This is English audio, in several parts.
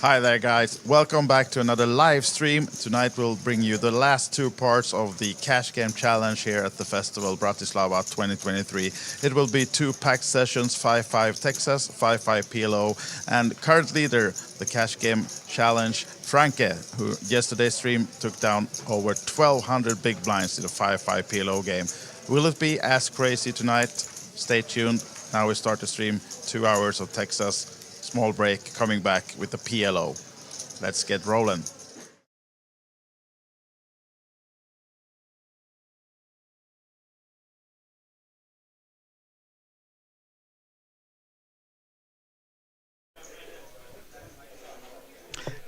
Hi there, guys. Welcome back to another live stream. Tonight we'll bring you the last two parts of the Cash Game Challenge here at the festival Bratislava 2023. It will be two packed sessions, 5-5 Texas, 5-5 PLO, and currently the Cash Game Challenge, Franke, who yesterday's stream took down over 1,200 big blinds in a 5-5 PLO game. Will it be as crazy tonight? Stay tuned. Now we start the stream, 2 hours of Texas. Small break, coming back with the PLO. Let's get rolling.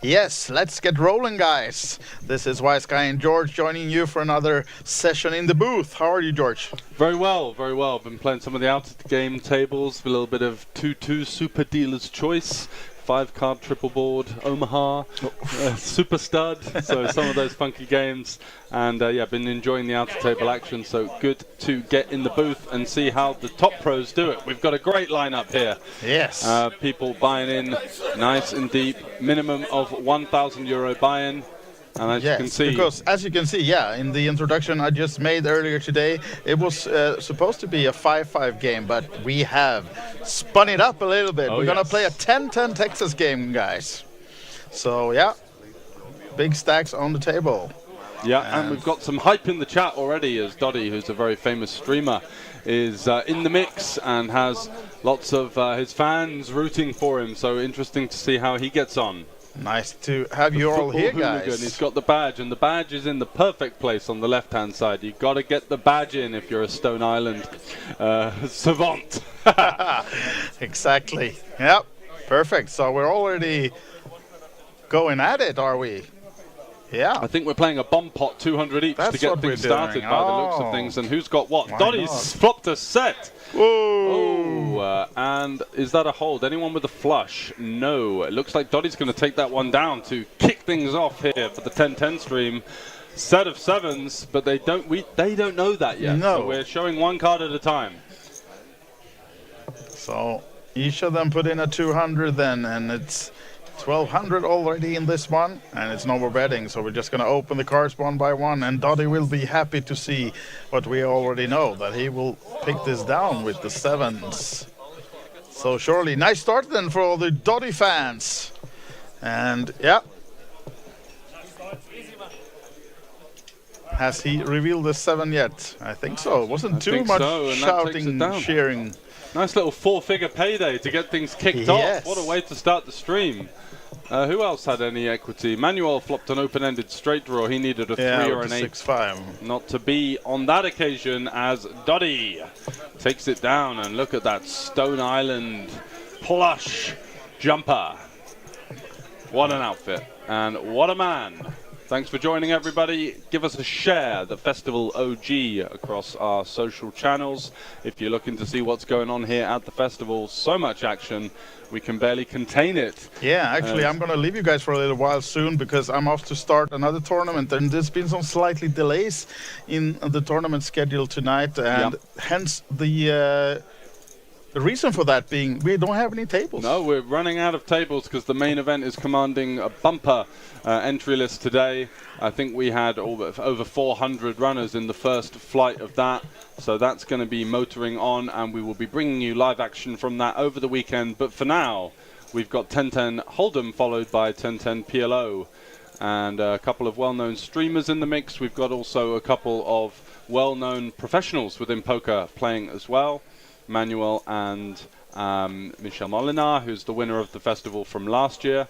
Yes, let's get rolling, guys. This is Wise Guy and George joining you for another session in the booth. How are you, George? Very well, very well. Been playing some of the out of the game tables, a little bit of 2-2 Super Dealer's Choice, 5-card triple board, Omaha, Super Stud, so some of those funky games. And yeah, been enjoying the out of table action, so good to get in the booth and see how the top pros do it. We've got a great lineup here. Yes. People buying in nice and deep, minimum of €1,000 buy-in. And as you can see, because as you can see, yeah, in the introduction I just made earlier today, it was supposed to be a 5-5 game, but we have spun it up a little bit. We're gonna play a 10-10 Texas game, guys. So yeah, big stacks on the table. Yeah, and we've got some hype in the chat already, as Doddy, who's a very famous streamer, is in the mix and has lots of his fans rooting for him. So interesting to see how he gets on. Nice to have you all here, guys. He's got the badge, and the badge is in the perfect place on the left-hand side. You've got to get the badge in if you're a Stone Island savant. Exactly. Yep. Perfect. So we're already going at it, are we? Yeah. I think we're playing a bomb pot, 200 each, to get things started by the looks of things. And who's got what? Doddy's flopped a set. Whoa. And is that a hold? Anyone with a flush? No. It looks like Doddy's going to take that one down to kick things off here for the 10-10 stream. Set of sevens, but they don't know that yet. No. So we're showing one card at a time. So each of them put in a 200 then, and it's 1,200 already in this one, and it's no more betting, so we're just going to open the cards one by one, and Doddy will be happy to see what we already know, that he will pick this down with the sevens. So surely, nice start then for all the Doddy fans. And yeah. Has he revealed the 7 yet? I think so. Wasn't too much shouting, cheering. Nice little 4-figure payday to get things kicked off. What a way to start the stream. Who else had any equity? Manuel flopped an open-ended straight draw. He needed a 3 or an 8. 6-5. Not to be on that occasion, as Doddy takes it down. And look at that Stone Island plush jumper. What an outfit. And what a man. Thanks for joining, everybody. Give us a share, the Festival OG, across our social channels. If you're looking to see what's going on here at the festival, so much action, we can barely contain it. Yeah, actually, I'm going to leave you guys for a little while soon because I'm off to start another tournament, and there's been some slightly delays in the tournament schedule tonight, and hence the reason for that being we don't have any tables. No, we're running out of tables because the main event is commanding a bumper entry list today. I think we had over 400 runners in the first flight of that. So that's going to be motoring on, and we will be bringing you live action from that over the weekend. But for now, we've got 10-10 Hold'em followed by 10-10 PLO. And a couple of well-known streamers in the mix. We've got also a couple of well-known professionals within poker playing as well. Manuel and Michel Molinar, who's the winner of the festival from last year.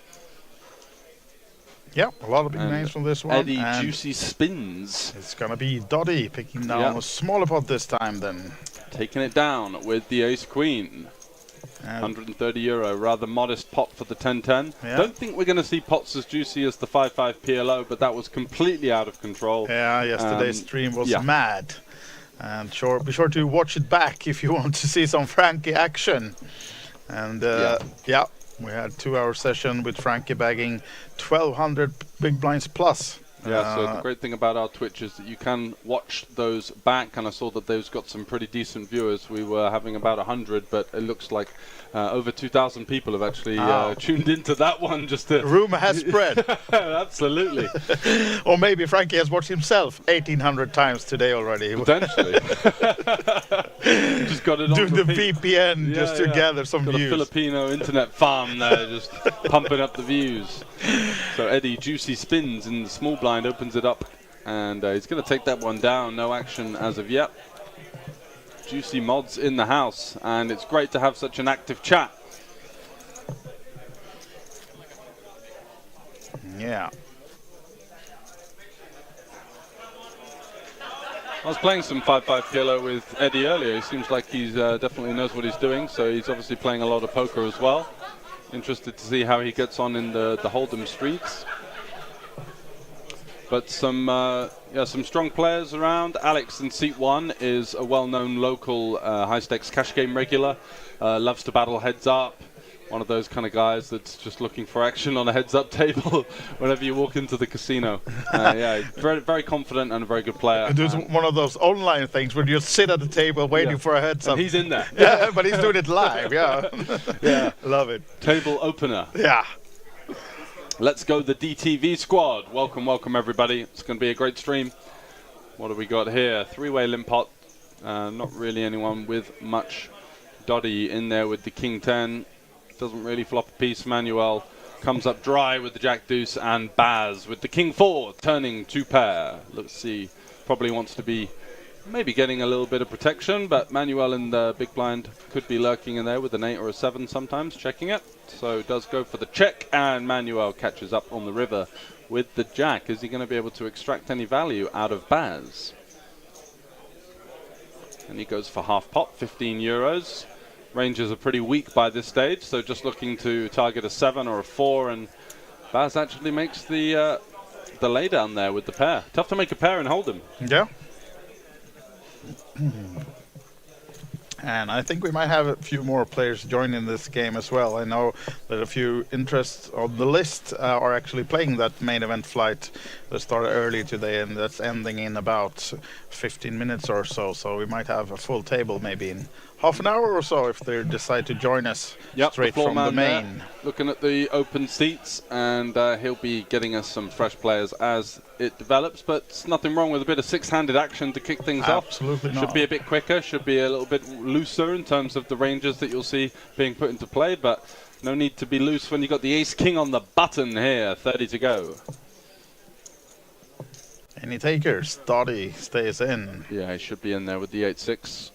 Yeah, a lot of big names from this one. Eddie Juicy Spins. It's going to be Doddy picking down a smaller pot this time then. Taking it down with the Ace-Queen. €130, rather modest pot for the 10-10. Don't think we're going to see pots as juicy as the 5-5 PLO, but that was completely out of control. Yeah, yesterday's stream was mad. And be sure to watch it back if you want to see some Frankie action. And we had 2-hour session with Frankie bagging 1,200 big blinds plus Yeah, so the great thing about our Twitch is that you can watch those back, and I saw that those got some pretty decent viewers. We were having about 100, but it looks like over 2,000 people have actually tuned into that one. Just to Rumor has spread. Absolutely. Or maybe Frankie has watched himself 1,800 times today already. Potentially. Just got it on doing the repeat. VPN just to gather some got views. A Filipino internet farm there, just pumping up the views. So Eddie, juicy spins in the small blind, opens it up, and he's going to take that one down. No action as of yet. Juicy mods in the house, and it's great to have such an active chat. Yeah. I was playing some 5-5 Kilo with Eddie earlier. He seems like he's definitely knows what he's doing, so he's obviously playing a lot of poker as well. Interested to see how he gets on in the Hold'em streets. But some strong players around. Alex in seat 1 is a well-known local high-stakes cash game regular. Loves to battle heads up. One of those kind of guys that's just looking for action on a heads-up table whenever you walk into the casino. Yeah, very, very confident and a very good player. There's one of those online things where you sit at the table waiting for a heads-up. And he's in there. Yeah, but he's doing it live. Yeah. Yeah. Love it. Table opener. Yeah. Let's go the DTV squad. Welcome, welcome everybody. It's going to be a great stream. What have we got here? Three-way limp pot. Not really anyone with much. Doddy in there with the King 10. Doesn't really flop a piece. Manuel comes up dry with the Jack Deuce, and Baz with the King 4 turning 2 pair. Let's see. Probably wants to be maybe getting a little bit of protection, but Manuel in the big blind could be lurking in there with an 8 or a 7 sometimes, checking it. So does go for the check, and Manuel catches up on the river with the Jack. Is he going to be able to extract any value out of Baz? And he goes for half pot, 15 euros. Ranges are pretty weak by this stage, so just looking to target a 7 or a 4, and Baz actually makes the lay down there with the pair. Tough to make a pair and hold him. Yeah. And I think we might have a few more players joining this game as well. I know that a few interests on the list are actually playing that main event flight that started early today, and that's ending in about 15 minutes or so. So we might have a full table maybe in half an hour or so if they decide to join us straight from the main. Looking at the open seats, and he'll be getting us some fresh players as it develops, but it's nothing wrong with a bit of six-handed action to kick things off. Absolutely not. Should be a bit quicker, should be a little bit looser in terms of the ranges that you'll see being put into play, but no need to be loose when you've got the ace-king on the button here, 30 to go. Any takers? Dottie stays in. Yeah, he should be in there with the 8-6.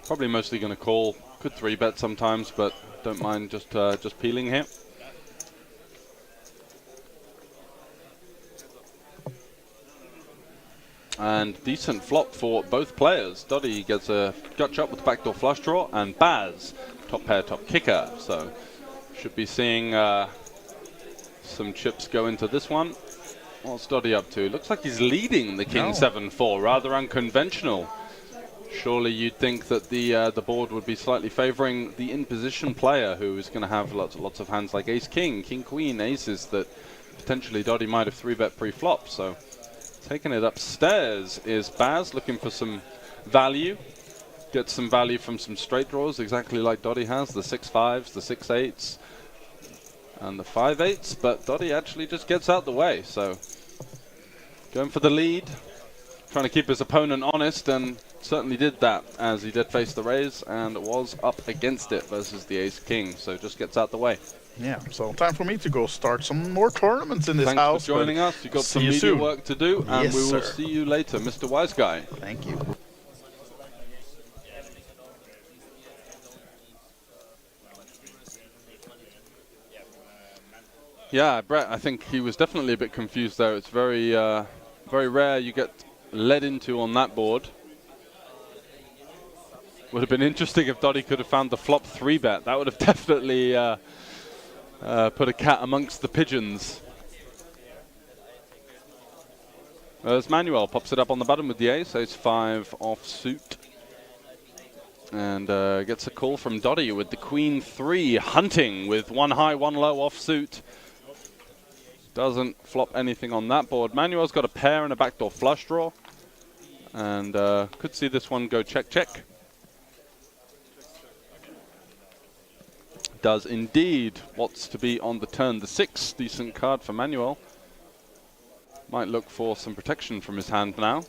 Probably mostly going to call. Could 3-bet sometimes, but don't mind just peeling here. And decent flop for both players. Doddy gets a gut shot with the backdoor flush draw, and Baz, top pair, top kicker. So should be seeing some chips go into this one. What's Doddy up to? Looks like he's leading the King 7-4, rather unconventional. Surely you'd think that the board would be slightly favouring the in-position player, who is going to have lots of hands like Ace-King, King-Queen, aces that potentially Doddy might have 3-bet pre-flop. So taking it upstairs is Baz, looking for some value. Gets some value from some straight draws, exactly like Doddy has, the 6-5s, the 6-8s, and the 5-8s, but Doddy actually just gets out the way. So going for the lead, trying to keep his opponent honest, and certainly did that, as he did face the raise and was up against it versus the ace-king, so just gets out the way. Yeah, so time for me to go start some more tournaments in this Thanks house. Thanks for joining us. You've got some media work to do, and yes, we will sir. see you later, Mr. Wise Guy. Thank you. Yeah, Brett, I think he was definitely a bit confused there. It's very, very rare you get led into on that board. Would have been interesting if Doddy could have found the flop 3-bet. That would have definitely put a cat amongst the pigeons. As Manuel pops it up on the button with the ace, ace-5 offsuit. And gets a call from Doddy with the Queen 3, hunting with 1 high, 1 low offsuit. Doesn't flop anything on that board. Manuel's got a pair and a backdoor flush draw. And could see this one go check, check. Does indeed. What's to be on the turn? The 6. Decent card for Manuel. Might look for some protection from his hand now.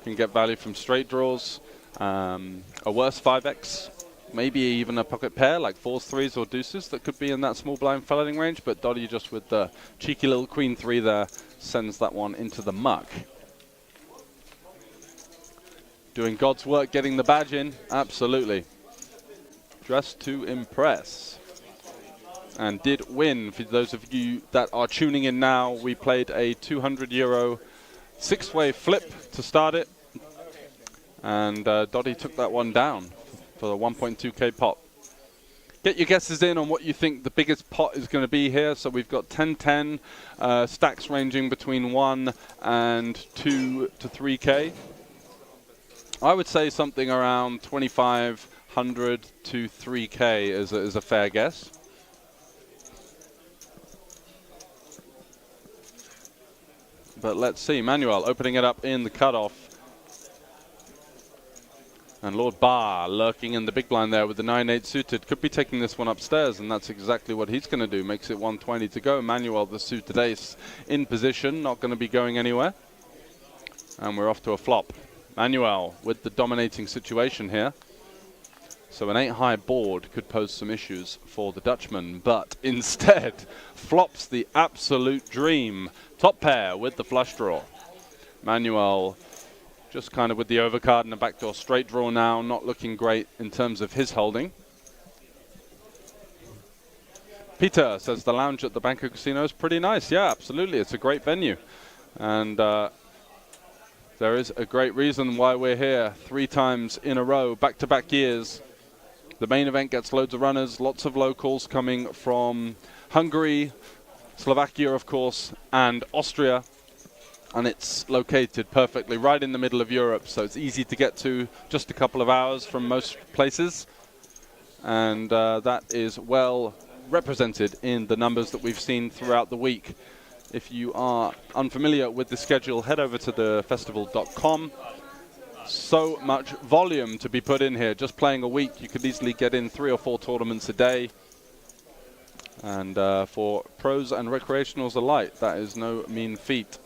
Can get value from straight draws. A worse 5x. Maybe even a pocket pair like 4s, 3s or deuces that could be in that small blind flooding range. But Dottie just with the cheeky little queen 3 there sends that one into the muck. Doing God's work, getting the badge in. Absolutely. Just to impress. And did win. For those of you that are tuning in now, we played a €200 6-way flip to start it. And Dottie took that one down for the 1.2k pot. Get your guesses in on what you think the biggest pot is going to be here. So we've got 10-10, stacks ranging between 1 and 2 to 3k. I would say something around 2,500 to 3k is a fair guess. But let's see. Manuel opening it up in the cutoff. And Lord Barr lurking in the big blind there with the 9-8 suited. Could be taking this one upstairs, and that's exactly what he's going to do. Makes it 120 to go. Manuel, the suited ace, in position. Not going to be going anywhere. And we're off to a flop. Manuel with the dominating situation here. So an 8-high board could pose some issues for the Dutchman, but instead flops the absolute dream. Top pair with the flush draw. Manuel just kind of with the overcard and a backdoor straight draw now, not looking great in terms of his holding. Peter says the lounge at the Bangkok Casino is pretty nice. Yeah, absolutely. It's a great venue. And there is a great reason why we're here 3 times in a row, back-to-back years. The main event gets loads of runners, lots of locals coming from Hungary, Slovakia, of course, and Austria. And it's located perfectly right in the middle of Europe, so it's easy to get to, just a couple of hours from most places. And that is well represented in the numbers that we've seen throughout the week. If you are unfamiliar with the schedule, head over to thefestival.com. So much volume to be put in here. Just playing a week, you could easily get in 3 or 4 tournaments a day. And for pros and recreationals alike, that is no mean feat.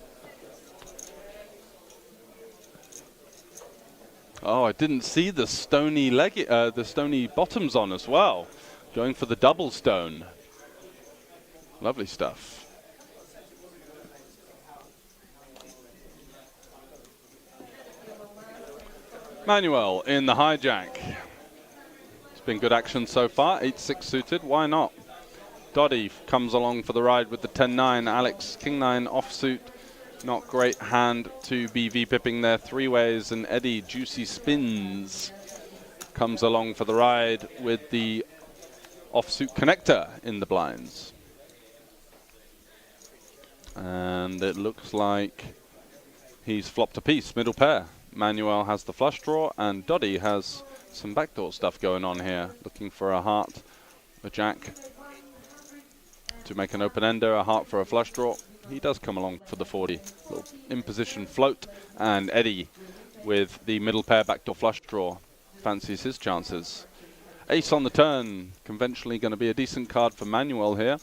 Oh, I didn't see the stony the stony bottoms on as well. Going for the double stone. Lovely stuff. Manuel in the hijack. It's been good action so far. 8-6 suited. Why not? Dottie comes along for the ride with the 10-9. Alex King-9 offsuit. Not great hand to be V-pipping there 3 ways, and Eddie Juicy Spins comes along for the ride with the offsuit connector in the blinds. And it looks like he's flopped a piece, middle pair. Manuel has the flush draw, and Dottie has some backdoor stuff going on here, looking for a heart, a jack to make an open-ender, a heart for a flush draw. He does come along for the 40. Little in-position float, and Eddie with the middle pair backdoor flush draw fancies his chances. Ace on the turn, conventionally going to be a decent card for Manuel here.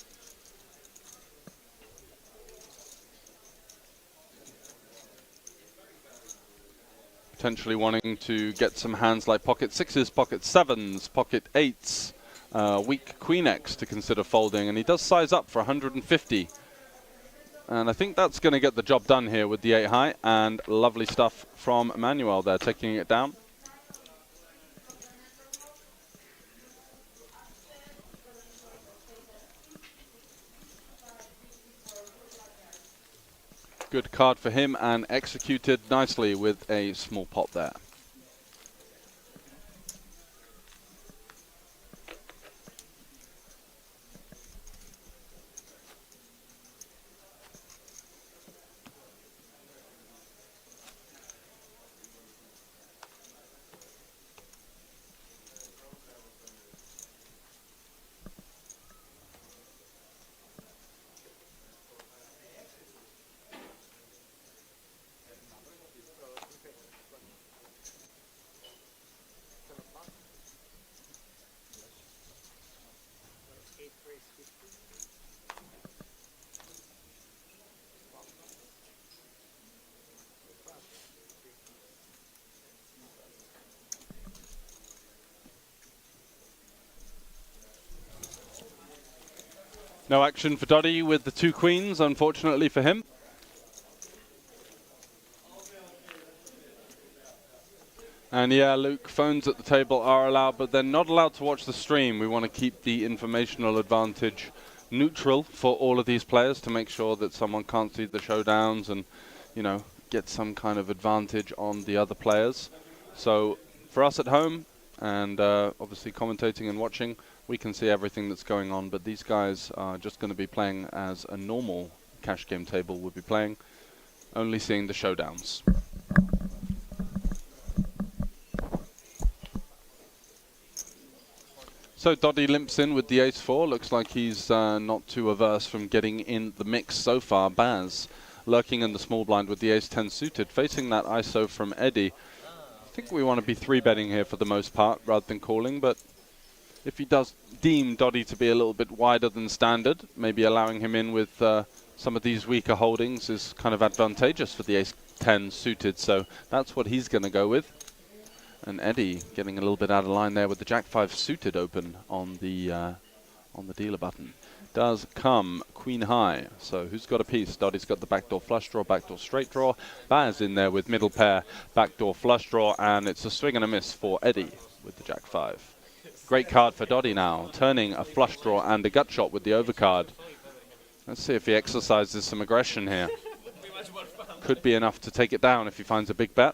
Potentially wanting to get some hands like pocket 6s, pocket 7s, pocket 8s, weak queen X to consider folding, and he does size up for 150. And I think that's going to get the job done here with the 8-high, and lovely stuff from Manuel there, taking it down. Good card for him, and executed nicely with a small pot there. No action for Doddy with the 2 queens, unfortunately for him. And yeah, Luke, phones at the table are allowed, but they're not allowed to watch the stream. We want to keep the informational advantage neutral for all of these players to make sure that someone can't see the showdowns and, you know, get some kind of advantage on the other players. So for us at home, and obviously commentating and watching, we can see everything that's going on, but these guys are just going to be playing as a normal cash game table would be playing, only seeing the showdowns. So Doddy limps in with the ace-4. Looks like he's not too averse from getting in the mix so far. Baz lurking in the small blind with the ace-10 suited, facing that ISO from Eddie. I think we want to be 3-betting here for the most part rather than calling, but if he does deem Doddy to be a little bit wider than standard, maybe allowing him in with some of these weaker holdings is kind of advantageous for the ace-10 suited, so that's what he's going to go with. And Eddie getting a little bit out of line there with the Jack-5 suited open on the dealer button. Does come Queen High. So who's got a piece? Doddy's got the backdoor flush draw, backdoor straight draw. Baz in there with middle pair, backdoor flush draw, and it's a swing and a miss for Eddie with the Jack-5. Great card for Doddy now, turning a flush draw and a gut shot with the overcard. Let's see if he exercises some aggression here. Could be enough to take it down if he finds a big bet.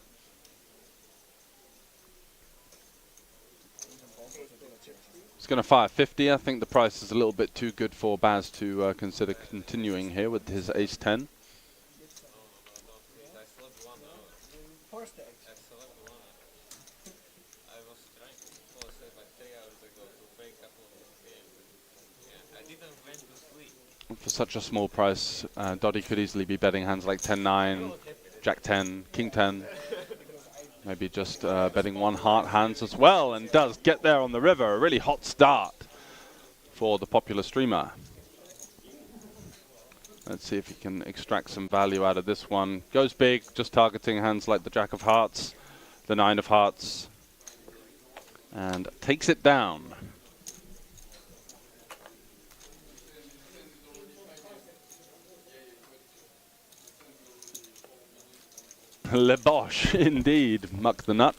He's going to fire 50. I think the price is a little bit too good for Baz to consider continuing here with his ace-10. For such a small price, Doddy could easily be betting hands like 10-9, Jack-10, King-10. Maybe just betting one heart hands as well, and does get there on the river. A really hot start for the popular streamer. Let's see if he can extract some value out of this one. Goes big, just targeting hands like the Jack of Hearts, the 9 of Hearts, and takes it down. Le Bosch, indeed. Muck the nut.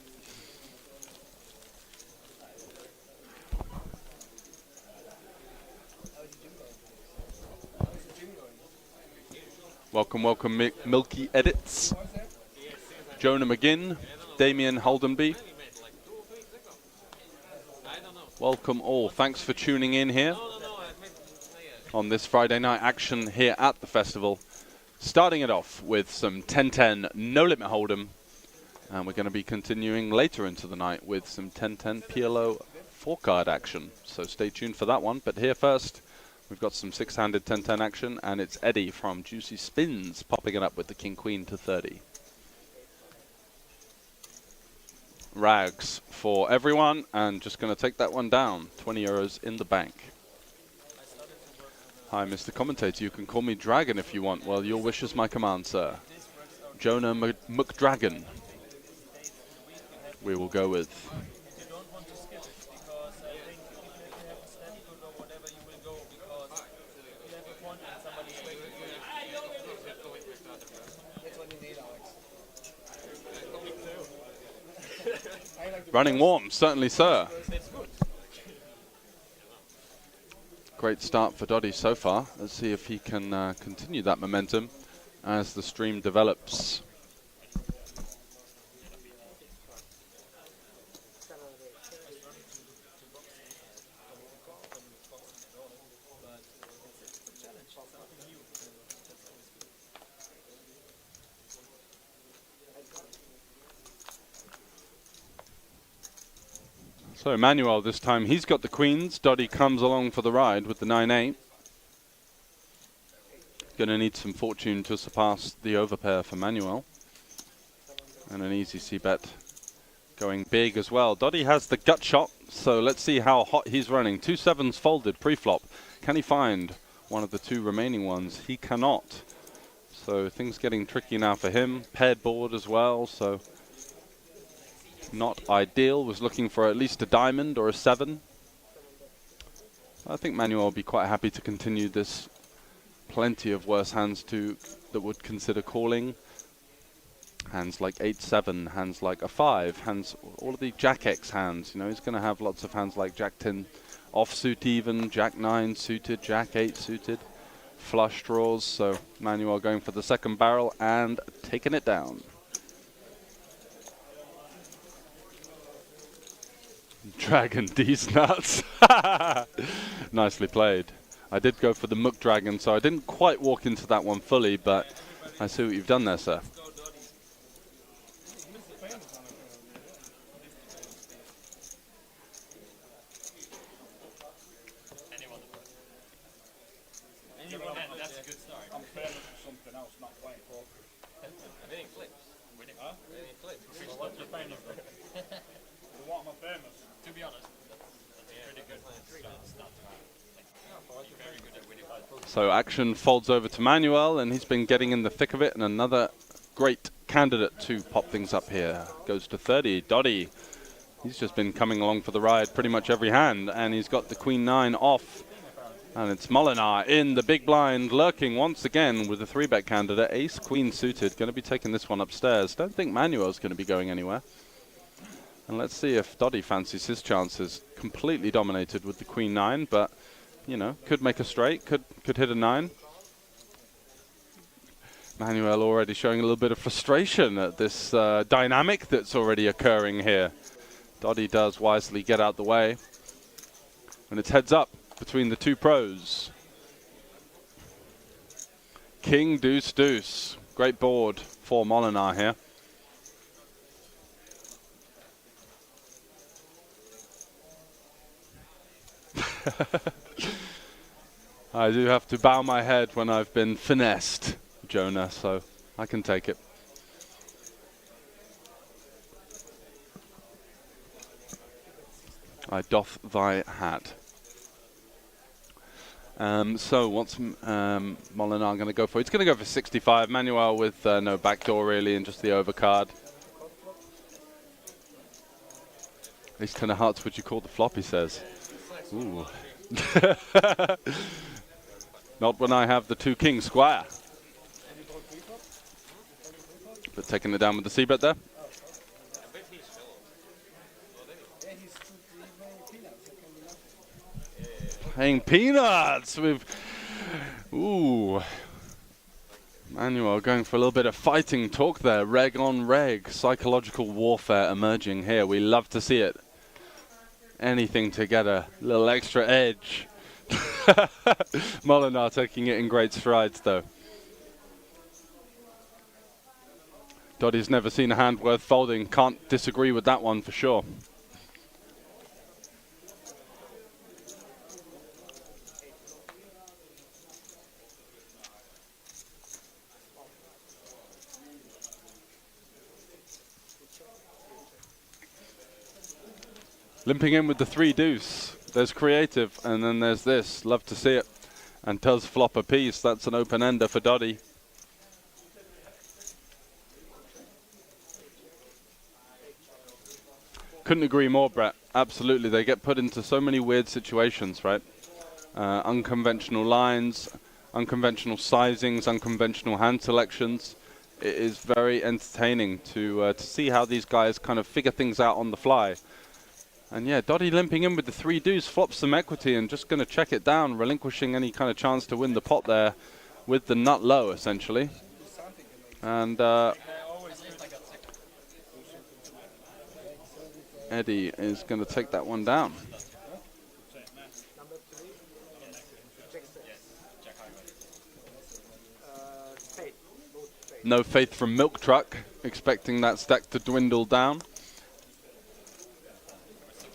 Welcome, welcome, Milky Edits. Jonah McGinn, Damien Holdenby. Welcome all. Thanks for tuning in here on this Friday night action here at the festival. Starting it off with some 10-10 No Limit Hold'em, and we're going to be continuing later into the night with some 10-10 PLO 4-card action. So stay tuned for that one. But here first, we've got some 6-handed 10-10 action, and it's Eddie from Juicy Spins popping it up with the King-Queen to 30. Rags for everyone, and just going to take that one down. 20 euros in the bank. Hi, Mr. Commentator. You can call me Dragon if you want. Well, your wish is my command, sir. Jonah McDragon. We will go with. Running warm, certainly, sir. Great start for Doddy so far. Let's see if he can continue that momentum as the stream develops. So Emmanuel this time, he's got the queens. Doddy comes along for the ride with the 9-8. Going to need some fortune to surpass the overpair for Manuel. And an easy c-bet going big as well. Doddy has the gut shot, so let's see how hot he's running. 2 7s folded pre-flop. Can he find one of the two remaining ones? He cannot. So things getting tricky now for him. Paired board as well, so not ideal. Was looking for at least a diamond or a 7. I think Manuel will be quite happy to continue this. Plenty of worse hands that would consider calling. Hands like 8-7, hands like a 5, hands, all of the Jack X hands. You know, he's going to have lots of hands like Jack 10 offsuit even, Jack 9 suited, Jack 8 suited, flush draws. So Manuel going for the second barrel and taking it down. Dragon D's nuts. Nicely played. I did go for the Mook Dragon, so I didn't quite walk into that one fully, but I see what you've done there, sir. That's a good start. I'm famous for something else, not playing poker. Winning flips. Winning flips. Well, what's your famous for? What am I famous? To be honest, that's pretty good. Very good at winning flips. So action folds over to Manuel, and he's been getting in the thick of it, and another great candidate to pop things up here. Goes to 30. Dottie. He's just been coming along for the ride pretty much every hand, and he's got the Queen 9 off. And it's Molinar in the big blind, lurking once again with the 3-bet candidate. Ace, Queen suited, going to be taking this one upstairs. Don't think Manuel's going to be going anywhere. And let's see if Dottie fancies his chances. Completely dominated with the Queen 9, but, you know, could make a straight, could hit a 9. Manuel already showing a little bit of frustration at this dynamic that's already occurring here. Dottie does wisely get out the way. And it's heads up between the two pros. King, deuce, deuce. Great board for Molinar here. I do have to bow my head when I've been finessed, Jonah, so I can take it. I doff thy hat. So what's Molinar going to go for? He's going to go for 65. Manuel with no backdoor really, and just the overcard. Ace 10 of hearts, would you call the flop, he says. Ooh. Not when I have the 2 king squire. But taking it down with the c-bet there. Playing peanuts with, ooh. Manuel going for a little bit of fighting talk there. Reg on reg. Psychological warfare emerging here. We love to see it. Anything to get a little extra edge. Molinar taking it in great strides though. Dottie's never seen a hand worth folding. Can't disagree with that one for sure. Limping in with the 3 deuce. There's creative, and then there's this. Love to see it. And does flop a piece. That's an open ender for Dottie. Couldn't agree more, Brett. Absolutely. They get put into so many weird situations, right? Unconventional lines, unconventional sizings, unconventional hand selections. It is very entertaining to see how these guys kind of figure things out on the fly. And yeah, Dottie limping in with the 3 deuce, flops some equity and just going to check it down, relinquishing any kind of chance to win the pot there with the nut low, essentially. And Eddie is going to take that one down. No faith from Milk Truck, expecting that stack to dwindle down.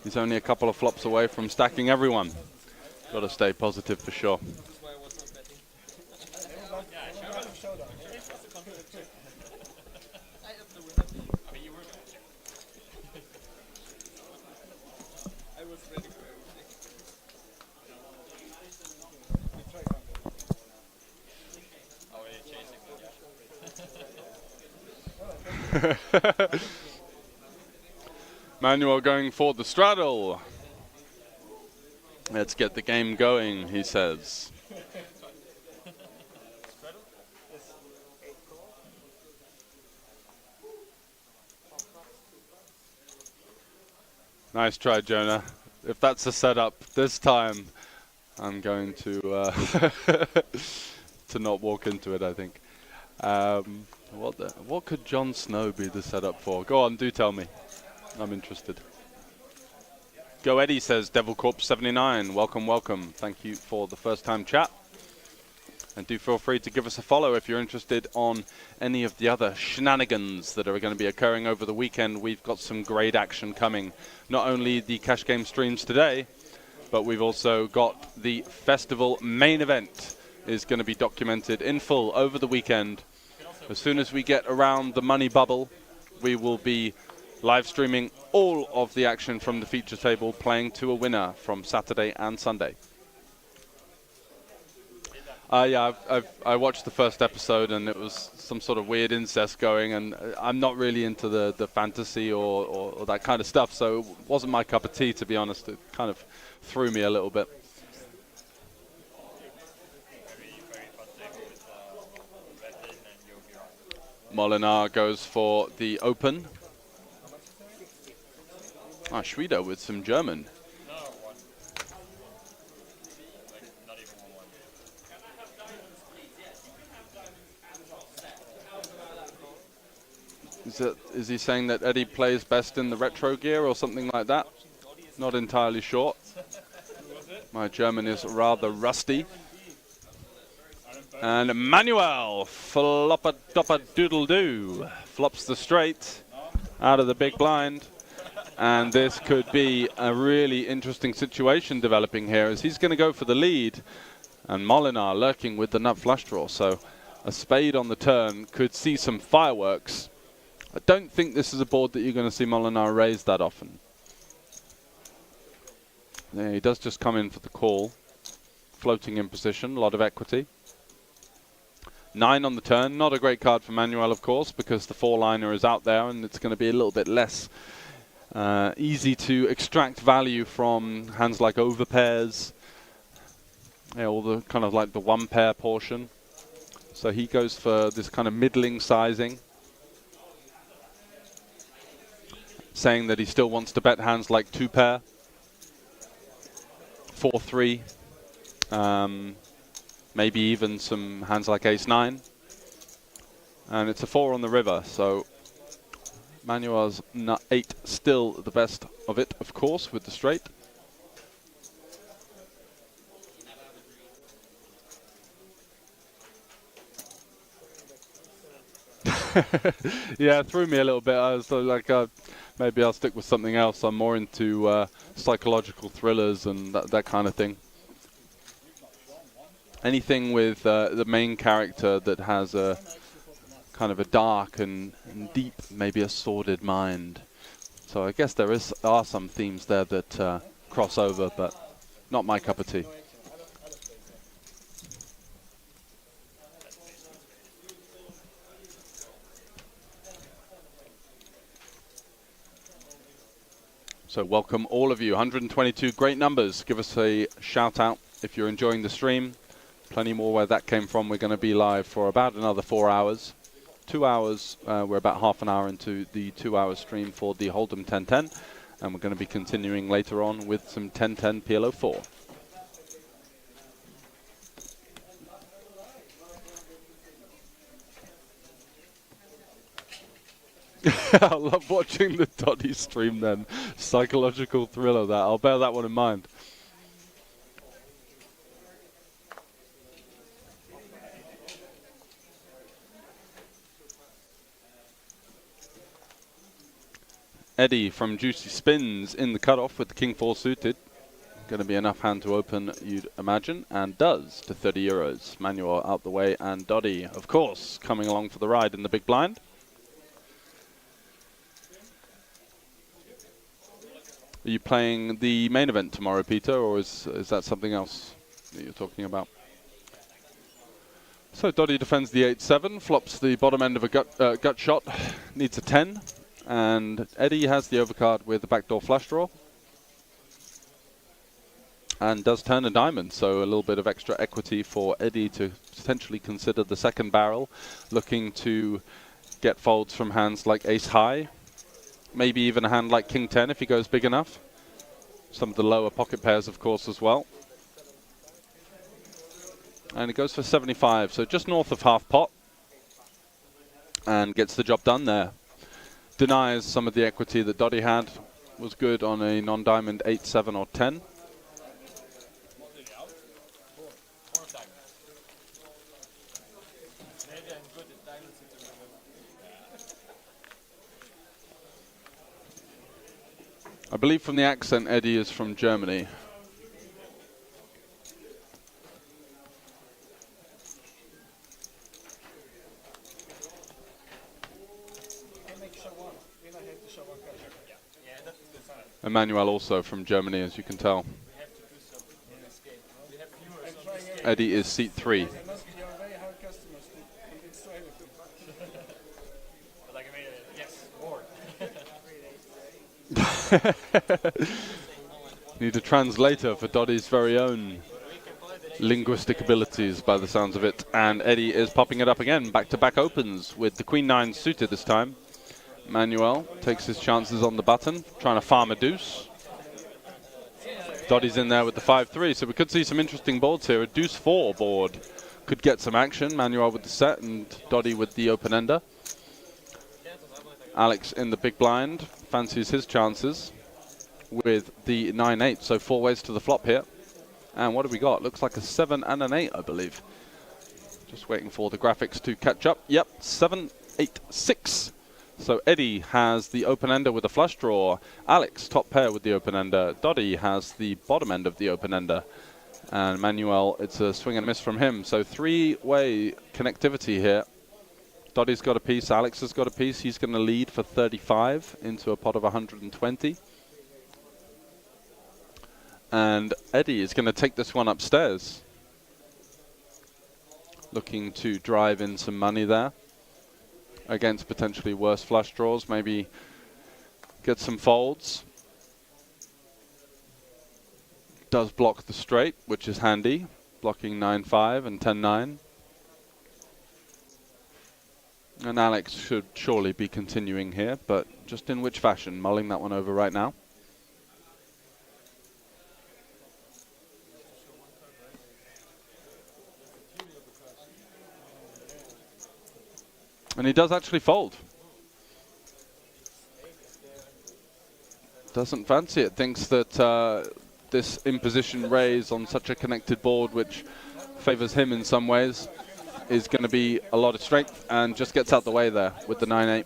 He's only a couple of flops away from stacking everyone. Got to stay positive for sure. Manuel going for the straddle. Let's get the game going, he says. Nice try, Jonah. If that's a setup this time, I'm going to to not walk into it, I think. What could Jon Snow be the setup for? Go on, do tell me. I'm interested. Go Eddie, says Devil Corp 79. Welcome, welcome. Thank you for the first time chat. And do feel free to give us a follow if you're interested on any of the other shenanigans that are going to be occurring over the weekend. We've got some great action coming. Not only the cash game streams today, but we've also got the festival main event is going to be documented in full over the weekend. As soon as we get around the money bubble, we will be live streaming all of the action from the feature table, playing to a winner from Saturday and Sunday. Yeah, I watched the first episode and it was some sort of weird incest going, and I'm not really into the fantasy or that kind of stuff, so it wasn't my cup of tea, to be honest. It kind of threw me a little bit. Molinar goes for the open. Schwieder with some German. Is he saying that Eddie plays best in the retro gear or something like that? Not entirely sure. My German is rather rusty. And Manuel, flop-a-dop-a-doodle-doo, flops the straight out of the big blind. And this could be a really interesting situation developing here, as he's going to go for the lead. And Molinar lurking with the nut flush draw. So a spade on the turn could see some fireworks. I don't think this is a board that you're going to see Molinar raise that often. Yeah, he does just come in for the call. Floating in position, a lot of equity. 9 on the turn, not a great card for Manuel, of course, because the 4-liner is out there and it's going to be a little bit less easy to extract value from hands like overpairs. Yeah, all the kind of like the 1-pair portion. So he goes for this kind of middling sizing, saying that he still wants to bet hands like 2-pair, 4-3, maybe even some hands like ace-9. And it's a 4 on the river, so Manuel's nut 8 still the best of it, of course, with the straight. Yeah, it threw me a little bit. I was like, maybe I'll stick with something else. I'm more into psychological thrillers and that kind of thing. Anything with the main character that has a kind of a dark and deep, maybe a sordid mind. So I guess there are some themes there that cross over, but not my cup of tea. So welcome all of you, 122 great numbers. Give us a shout out if you're enjoying the stream. Plenty more where that came from. We're going to be live for about another 4 hours. 2 hours, we're about half an hour into the 2-hour stream for the Hold'em 1010. And we're going to be continuing later on with some 1010 PLO 4. I love watching the Dottie stream then. Psychological thriller, that. I'll bear that one in mind. Eddie from Juicy Spins in the cutoff with the King 4 suited. Going to be enough hand to open, you'd imagine, and does to 30 euros. Manuel out the way, and Dottie, of course, coming along for the ride in the big blind. Are you playing the main event tomorrow, Peter, or is that something else that you're talking about? So Doddy defends the 8-7, flops the bottom end of a gut shot, needs a 10, and Eddie has the overcard with the backdoor flush draw. And does turn a diamond, so a little bit of extra equity for Eddie to potentially consider the second barrel, looking to get folds from hands like ace high, maybe even a hand like king 10 if he goes big enough. Some of the lower pocket pairs, of course, as well. And it goes for 75, so just north of half pot, and gets the job done there. Denies some of the equity that Doddy had, was good on a non-diamond 8, 7 or 10. I believe from the accent, Eddie is from Germany. Emmanuel also from Germany, as you can tell. Eddie is seat 3. Need a translator for Doddy's very own linguistic abilities by the sounds of it. And Eddie is popping it up again. Back-to-back opens with the Queen 9 suited this time. Manuel takes his chances on the button, trying to farm a deuce. Doddy's in there with the 5-3, so we could see some interesting boards here. A deuce 4 board could get some action. Manuel with the set and Doddy with the open ender. Alex in the big blind fancies his chances with the 9-8, so 4 ways to the flop here. And what have we got? Looks like a 7 and an 8, I believe. Just waiting for the graphics to catch up. Yep, 7, 8, 6. So Eddie has the open ender with a flush draw. Alex, top pair with the open ender. Doddy has the bottom end of the open ender. And Manuel, it's a swing and miss from him. So 3-way connectivity here. Doddy's got a piece, Alex has got a piece. He's going to lead for 35 into a pot of 120. And Eddie is going to take this one upstairs. Looking to drive in some money there against potentially worse flush draws, maybe get some folds. Does block the straight, which is handy, blocking 9-5 and 10-9. And Alex should surely be continuing here, but just in which fashion? Mulling that one over right now. And he does actually fold. Doesn't fancy it. Thinks that this imposition raise on such a connected board, which favors him in some ways, is going to be a lot of strength, and just gets out the way there with the 9-8.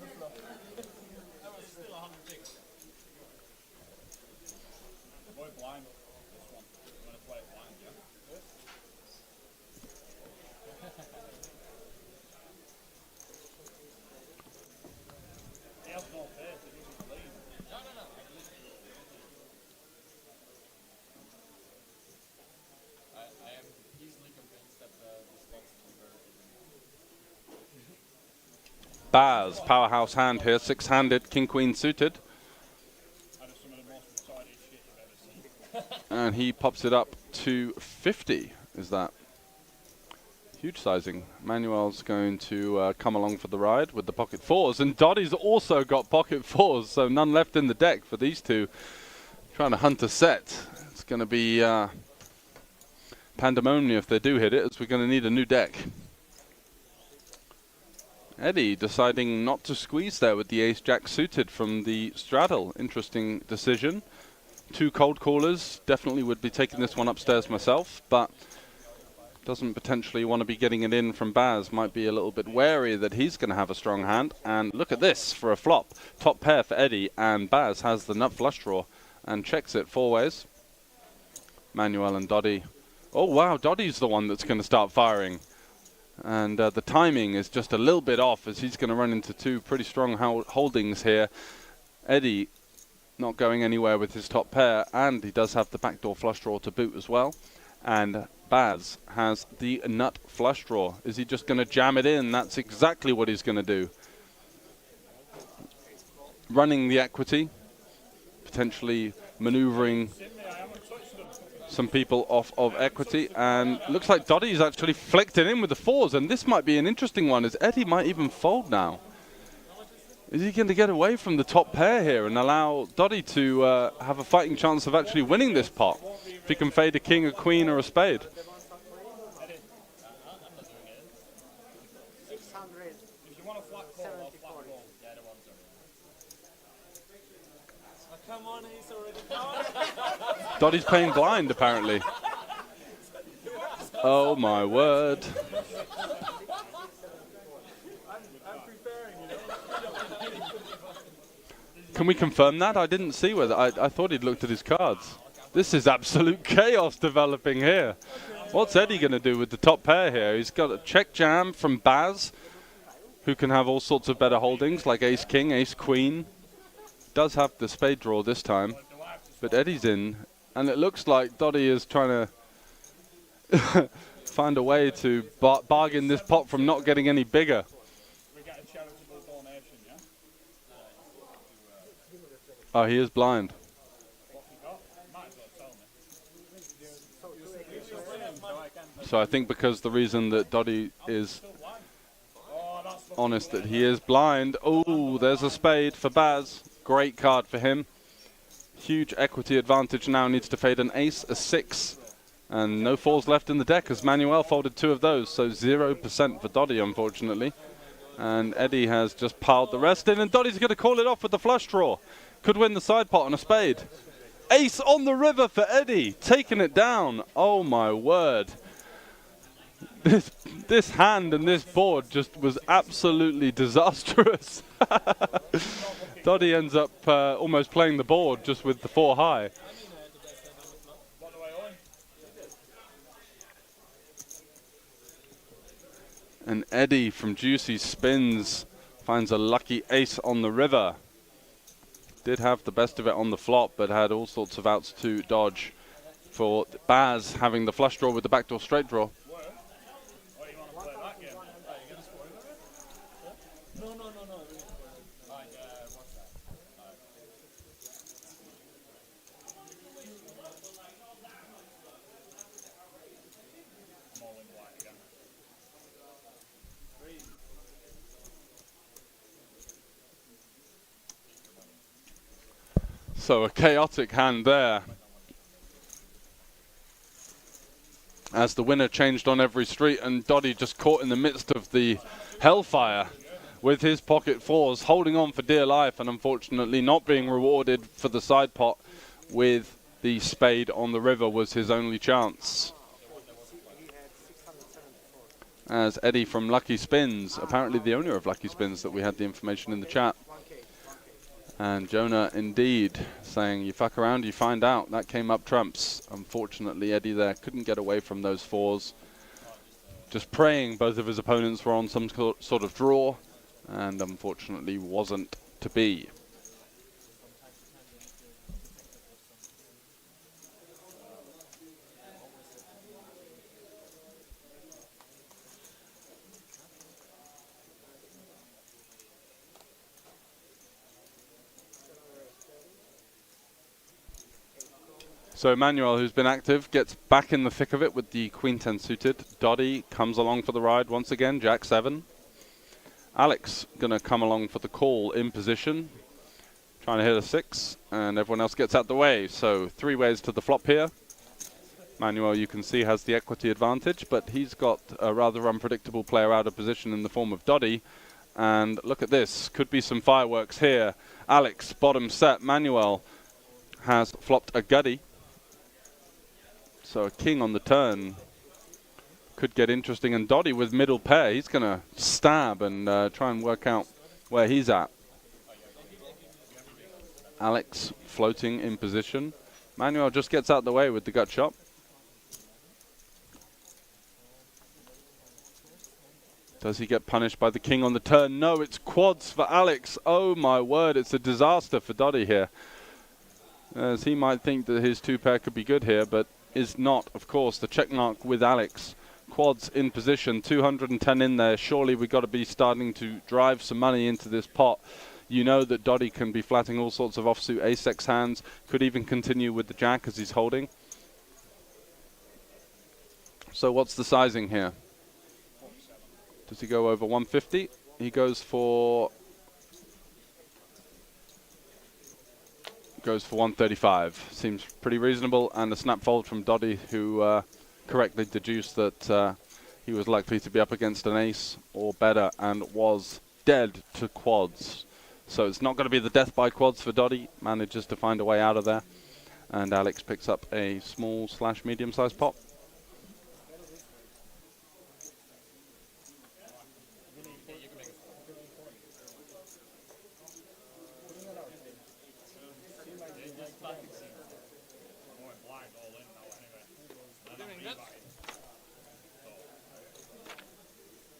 Baz, powerhouse hand here, 6-handed, king-queen suited. And he pops it up to 50, is that? Huge sizing. Manuel's going to come along for the ride with the pocket 4s, and Doddy's also got pocket 4s, so none left in the deck for these two. Trying to hunt a set. It's going to be pandemonium if they do hit it, as we're going to need a new deck. Eddie deciding not to squeeze there with the ace-jack suited from the straddle. Interesting decision. 2 cold callers. Definitely would be taking this one upstairs myself, but doesn't potentially want to be getting it in from Baz. Might be a little bit wary that he's going to have a strong hand. And look at this for a flop. Top pair for Eddie, and Baz has the nut flush draw and checks it 4 ways. Manuel and Doddy. Oh wow, Doddy's the one that's going to start firing. And the timing is just a little bit off, as he's going to run into 2 pretty strong holdings here. Eddie not going anywhere with his top pair, and he does have the backdoor flush draw to boot as well. And Baz has the nut flush draw. Is he just going to jam it in? That's exactly what he's going to do. Running the equity, potentially maneuvering some people off of equity, and looks like Doddy's actually flicked it in with the fours, and this might be an interesting one, as Eddie might even fold now. Is he going to get away from the top pair here and allow Doddy to have a fighting chance of actually winning this pot? If he can fade a king, a queen, or a spade. Doddy's playing blind, apparently. Oh, my word. Can we confirm that? I didn't see whether... I thought he'd looked at his cards. This is absolute chaos developing here. What's Eddie going to do with the top pair here? He's got a check jam from Baz, who can have all sorts of better holdings, like ace-king, ace-queen. Does have the spade draw this time, but Eddie's in. And it looks like Doddy is trying to find a way to bargain this pot from not getting any bigger. Oh, he is blind. So I think because the reason that Doddy is honest that he is blind. Oh, there's a spade for Baz. Great card for him. Huge equity advantage now. Needs to fade an ace, a six, and no fours left in the deck as Manuel folded two of those. So 0% for Doddy, unfortunately. And Eddie has just piled the rest in, and Doddy's going to call it off with the flush draw. Could win the side pot on a spade. Ace on the river for Eddie, taking it down. Oh my word. This hand and this board just was absolutely disastrous. Doddy ends up almost playing the board just with the four high. And Eddie from Juicy spins, finds a lucky ace on the river. Did have the best of it on the flop, but had all sorts of outs to dodge for Baz having the flush draw with the backdoor straight draw. So a chaotic hand there, as the winner changed on every street, and Doddy just caught in the midst of the hellfire with his pocket fours, holding on for dear life, and unfortunately not being rewarded for the side pot with the spade on the river was his only chance. As Eddie from Lucky Spins, apparently the owner of Lucky Spins that we had the information in the chat. And Jonah indeed saying, you fuck around, you find out. That came up trumps. Unfortunately, Eddie there couldn't get away from those fours. Just praying both of his opponents were on some sort of draw, and unfortunately wasn't to be. So Emmanuel, who's been active, gets back in the thick of it with the Queen 10 suited. Doddy comes along for the ride once again, Jack 7. Alex going to come along for the call in position, trying to hit a 6, and everyone else gets out the way. So 3 ways to the flop here. Manuel, you can see, has the equity advantage, but he's got a rather unpredictable player out of position in the form of Doddy. And look at this, could be some fireworks here. Alex, bottom set. Manuel has flopped a gutty. So a king on the turn could get interesting. And Doddy with middle pair, he's going to stab and try and work out where he's at. Alex floating in position. Manuel just gets out the way with the gut shot. Does he get punished by the king on the turn? No, it's quads for Alex. Oh my word, it's a disaster for Doddy here. As he might think that his 2 pair could be good here, but is not, of course, the check mark with Alex. Quads in position, 210 in there. Surely we've got to be starting to drive some money into this pot. You know that Doddy can be flatting all sorts of offsuit ace-x hands, could even continue with the jack as he's holding. So what's the sizing here? Does he go over 150? He goes for 135. Seems pretty reasonable, and a snap fold from Doddy, who correctly deduced that he was likely to be up against an ace or better, and was dead to quads. So it's not going to be the death by quads for Doddy. Manages to find a way out of there, and Alex picks up a small / medium-sized pot.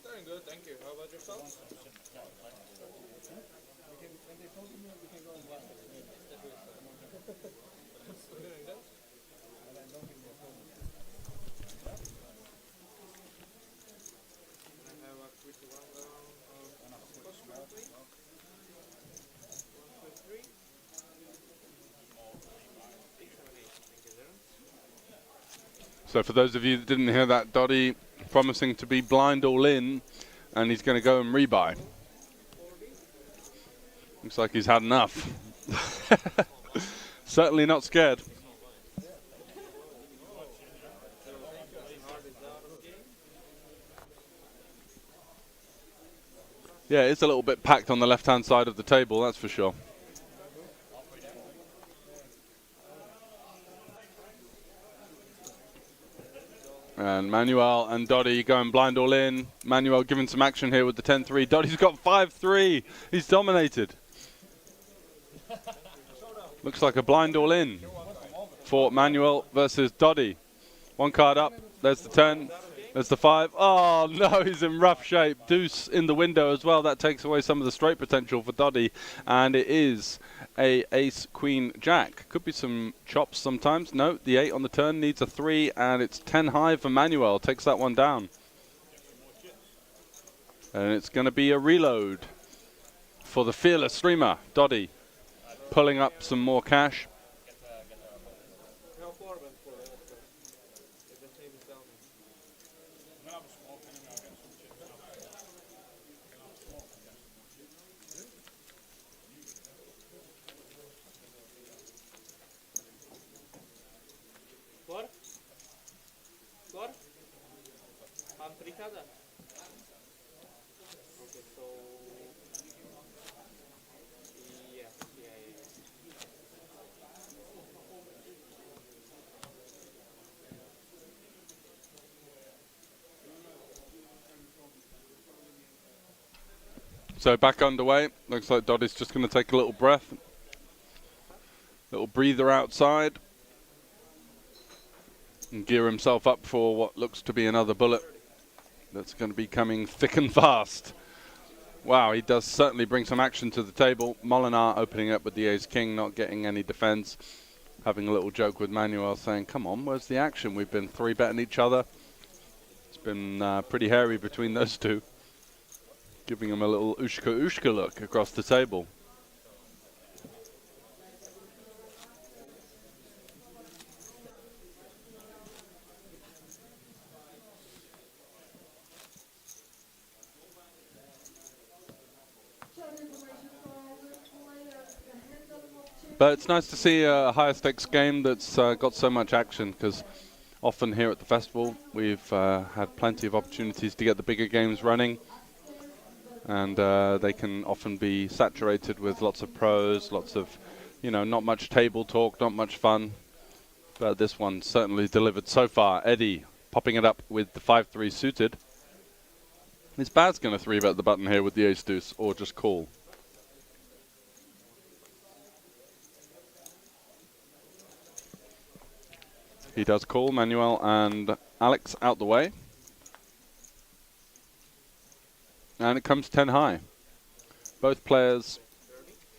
Doing good, thank you. How about yourself? So for those of you that didn't hear that, Doddy promising to be blind all in, and he's going to go and rebuy. Looks like he's had enough. Certainly not scared. Yeah, it's a little bit packed on the left-hand side of the table, that's for sure. And Manuel and Doddy going blind all in. Manuel giving some action here with the 10-3. Doddy's got 5-3. He's dominated. Looks like a blind all in for Manuel versus Doddy. One card up. There's the 10. There's the 5. Oh, no, he's in rough shape. Deuce in the window as well. That takes away some of the straight potential for Doddy. And it is a ace, queen, jack. Could be some chops sometimes. No, the 8 on the turn needs a 3, and it's 10 high for Manuel. Takes that one down. And it's going to be a reload for the fearless streamer, Doddy. Pulling up some more cash. So back underway. Looks like Doddy's just going to take a little breath. Little breather outside. And gear himself up for what looks to be another bullet that's going to be coming thick and fast. Wow, he does certainly bring some action to the table. Molinar opening up with the ace-king, not getting any defense. Having a little joke with Manuel saying, come on, where's the action? We've been 3-betting each other. It's been pretty hairy between those two. Giving him a little ushka look across the table. But it's nice to see a higher stakes game that's got so much action, because often here at the festival we've had plenty of opportunities to get the bigger games running. And they can often be saturated with lots of pros, lots of, you know, not much table talk, not much fun. But this one certainly delivered so far. Eddie popping it up with the 5-3 suited. Is Baz going to 3-bet the button here with the ace-deuce, or just call? He does call. Manuel and Alex out the way. And it comes 10 high. Both players,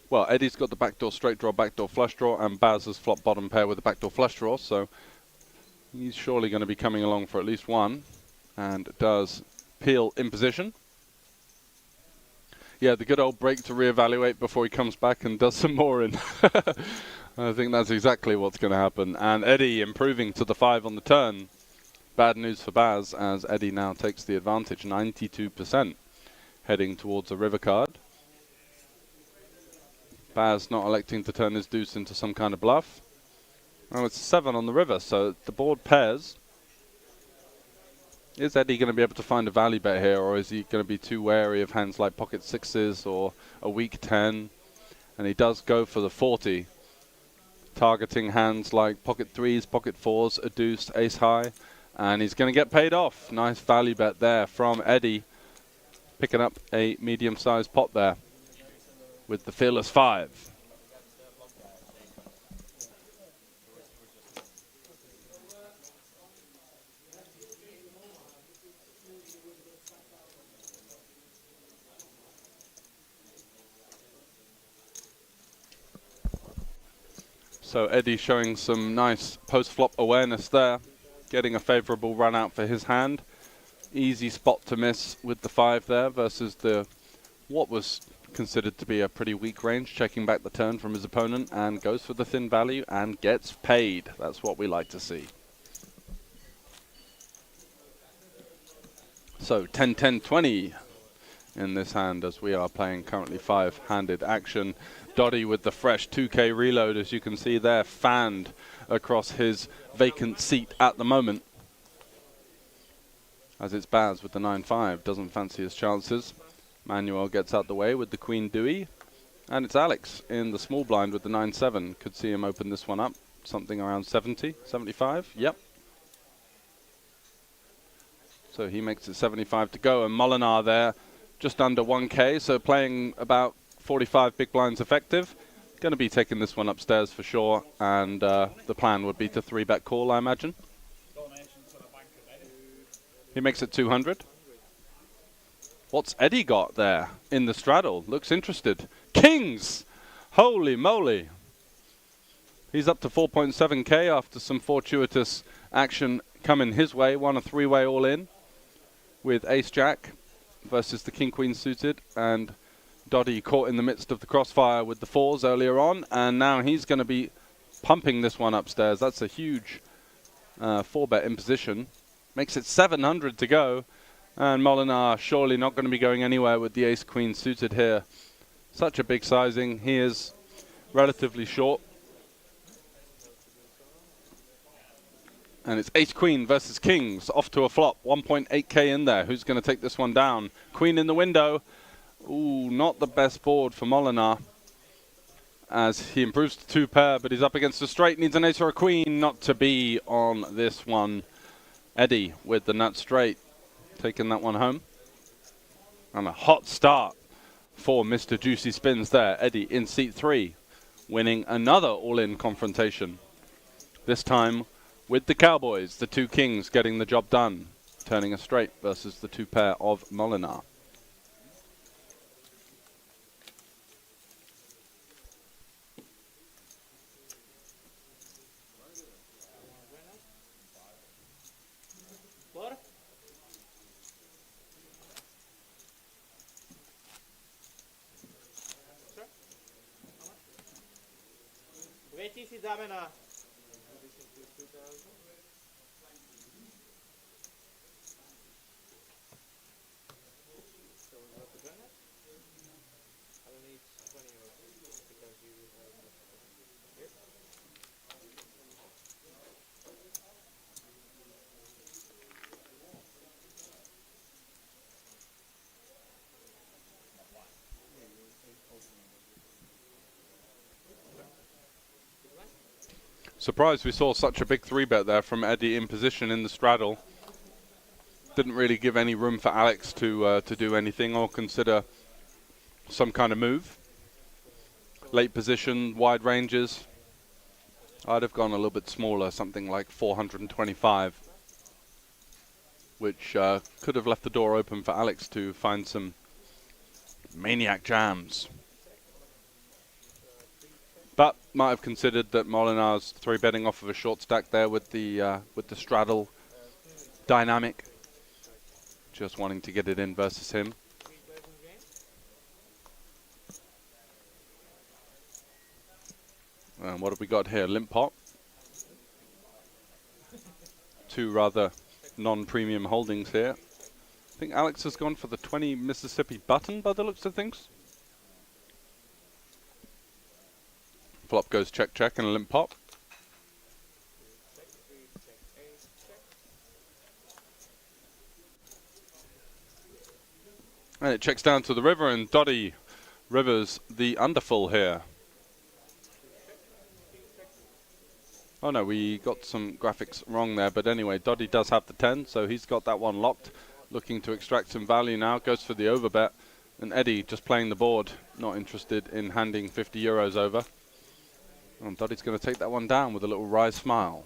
well, Eddie's got the backdoor straight draw, backdoor flush draw, and Baz has flop bottom pair with the backdoor flush draw, so He's surely going to be coming along for at least one, and does peel in position. Yeah, the good old break to reevaluate before he comes back and does some more in. I think that's exactly what's going to happen. And Eddie improving to the 5 on the turn. Bad news for Baz, as Eddie now takes the advantage, 92%, heading towards a river card. Baz not electing to turn his deuce into some kind of bluff. Well, it's 7 on the river, so the board pairs. Is Eddie going to be able to find a value bet here, or is he going to be too wary of hands like pocket 6s or a weak 10? And he does go for the 40, targeting hands like pocket 3s, pocket 4s, a deuce, ace high, and he's going to get paid off. Nice value bet there from Eddie, picking up a medium-sized pot there with the fearless 5. So Eddie showing some nice post-flop awareness there, getting a favourable run out for his hand. Easy spot to miss with the 5 there versus the what was considered to be a pretty weak range, checking back the turn from his opponent, and goes for the thin value and gets paid. That's what we like to see. So 10, 10, 20 in this hand, as we are playing currently 5-handed action. Dotty with the fresh 2K reload, as you can see there, fanned across his vacant seat at the moment. As it's Baz with the 9-5, doesn't fancy his chances. Manuel gets out the way with the Queen Dewey. And it's Alex in the small blind with the 9-7. Could see him open this one up, something around 70, 75, yep. So he makes it 75 to go, and Molinar there, just under 1K, so playing about 45 big blinds effective. Going to be taking this one upstairs for sure, and the plan would be to 3-bet call, I imagine. He makes it 200. What's Eddie got there in the straddle? Looks interested. Kings! Holy moly! He's up to 4.7K after some fortuitous action coming his way. Won a 3-way all-in with Ace-Jack versus the King-Queen suited, and Doddy caught in the midst of the crossfire with the 4s earlier on, and now he's going to be pumping this one upstairs. That's a huge 4-bet in position. Makes it 700 to go, and Molinar surely not going to be going anywhere with the Ace-Queen suited here. Such a big sizing. He is relatively short. And it's Ace-Queen versus Kings, off to a flop. 1.8K in there. Who's going to take this one down? Queen in the window. Ooh, not the best board for Molinar, as he improves to 2-pair, but he's up against a straight. Needs an ace or a queen. Not to be on this one. Eddie with the nut straight, taking that one home. And a hot start for Mr. Juicy Spins there. Eddie in seat 3, winning another all-in confrontation. This time with the Cowboys, the 2 kings getting the job done, turning a straight versus the 2-pair of Molinar. Znamená. Surprised we saw such a big 3-bet there from Eddie in position in the straddle. Didn't really give any room for Alex to do anything or consider some kind of move. Late position, wide ranges. I'd have gone a little bit smaller, something like 425, which could have left the door open for Alex to find some maniac jams. But might have considered that Molinar's 3-betting off of a short stack there with the straddle dynamic. Just wanting to get it in versus him. And what have we got here? Limp pot. Two rather non-premium holdings here. I think Alex has gone for the 20 Mississippi button by the looks of things. Flop goes check, check, and a limp pop. And it checks down to the river, and Doddy rivers the underfull here. Oh no, we got some graphics wrong there, but anyway, Doddy does have the 10, so he's got that one locked. Looking to extract some value now, goes for the overbet. And Eddie just playing the board, not interested in handing 50 euros over. And Doddy's going to take that one down with a little wry smile.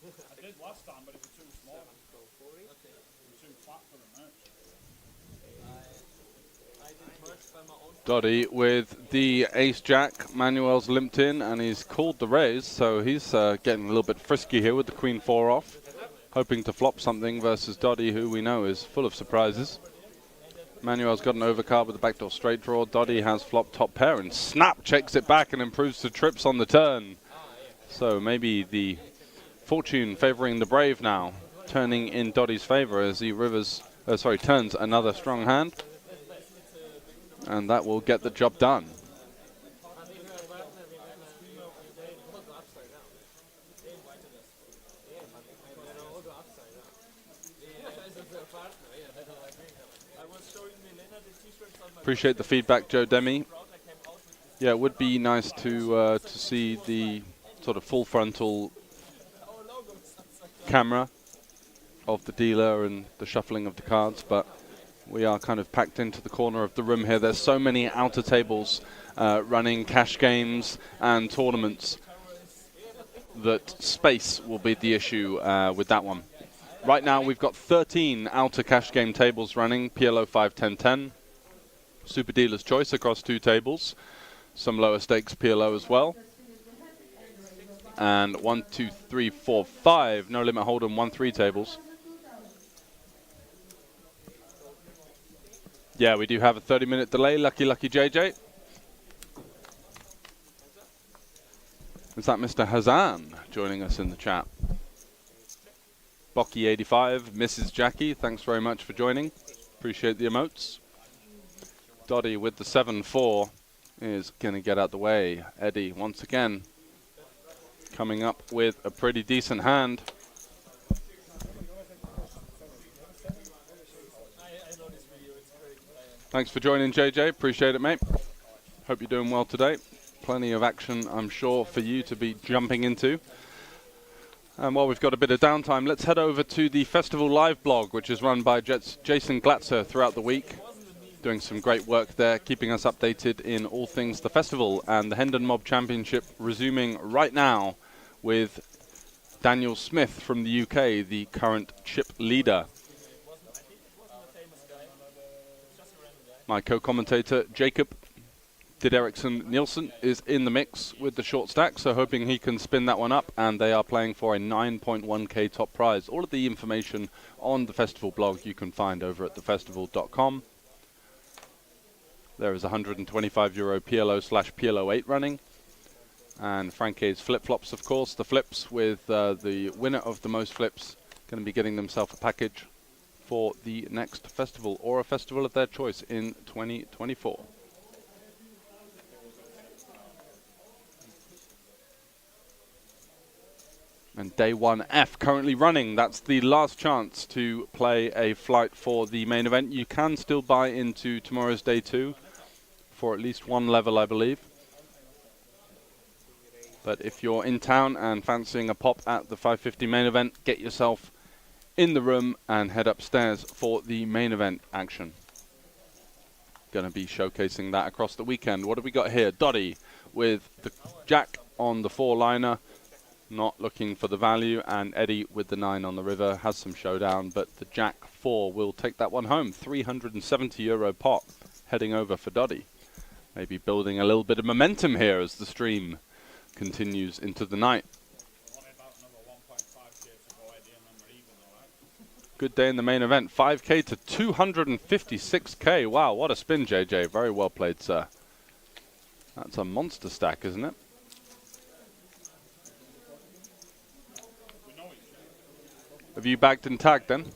I did last time, but it was too small. It was too fat for the merch. Doddy with the ace-jack. Manuel's limped in, and he's called the raise, so he's getting a little bit frisky here with the queen-4 off. Hoping to flop something versus Doddy, who we know is full of surprises. Manuel's got an overcard with a backdoor straight draw. Doddy has flopped top pair, and snap checks it back and improves to trips on the turn. So maybe the fortune favoring the brave now, turning in Doddy's favor as he turns another strong hand. And that will get the job done. Appreciate the feedback, Joe Demi. Yeah, it would be nice to see the sort of full frontal camera of the dealer and the shuffling of the cards, but we are kind of packed into the corner of the room here. There's so many outer tables running cash games and tournaments that space will be the issue with that one. Right now we've got 13 outer cash game tables running, PLO 5, 10, 10. Super Dealer's Choice across 2 tables. Some lower stakes PLO as well. And 1, 2, 3, 4, 5 No Limit Hold'em 1-3 tables. Yeah, we do have a 30-minute delay. Lucky JJ. Is that Mr. Hazan joining us in the chat? Bocky85, Mrs. Jackie, thanks very much for joining. Appreciate the emotes. Doddy with the 7-4 is going to get out the way. Eddie, once again, coming up with a pretty decent hand. Thanks for joining, JJ. Appreciate it, mate. Hope you're doing well today. Plenty of action, I'm sure, for you to be jumping into. And while we've got a bit of downtime, let's head over to the Festival Live blog, which is run by Jason Glatzer throughout the week. Doing some great work there, keeping us updated in all things the festival and the Hendon Mob Championship resuming right now with Daniel Smith from the UK, the current chip leader. My co-commentator Jacob Dideriksen Nielsen is in the mix with the short stack, so hoping he can spin that one up, and they are playing for a 9.1k top prize. All of the information on the festival blog you can find over at thefestival.com. There is €125 PLO/PLO8 running. And Frankie's flip-flops, of course. The flips with the winner of the most flips going to be getting themselves a package for the next festival or a festival of their choice in 2024. And day 1F currently running. That's the last chance to play a flight for the main event. You can still buy into tomorrow's day 2 for at least one level, I believe. But if you're in town and fancying a pop at the 550 main event, get yourself in the room and head upstairs for the main event action. Going to be showcasing that across the weekend. What have we got here? Dottie with the jack on the 4-liner, not looking for the value, and Eddie with the 9 on the river has some showdown, but the jack 4 will take that one home. €370 pot heading over for Dottie. Maybe building a little bit of momentum here as the stream continues into the night. Good day in the main event. 5K to 256K. Wow, what a spin, JJ. Very well played, sir. That's a monster stack, isn't it? Have you bagged and tagged then?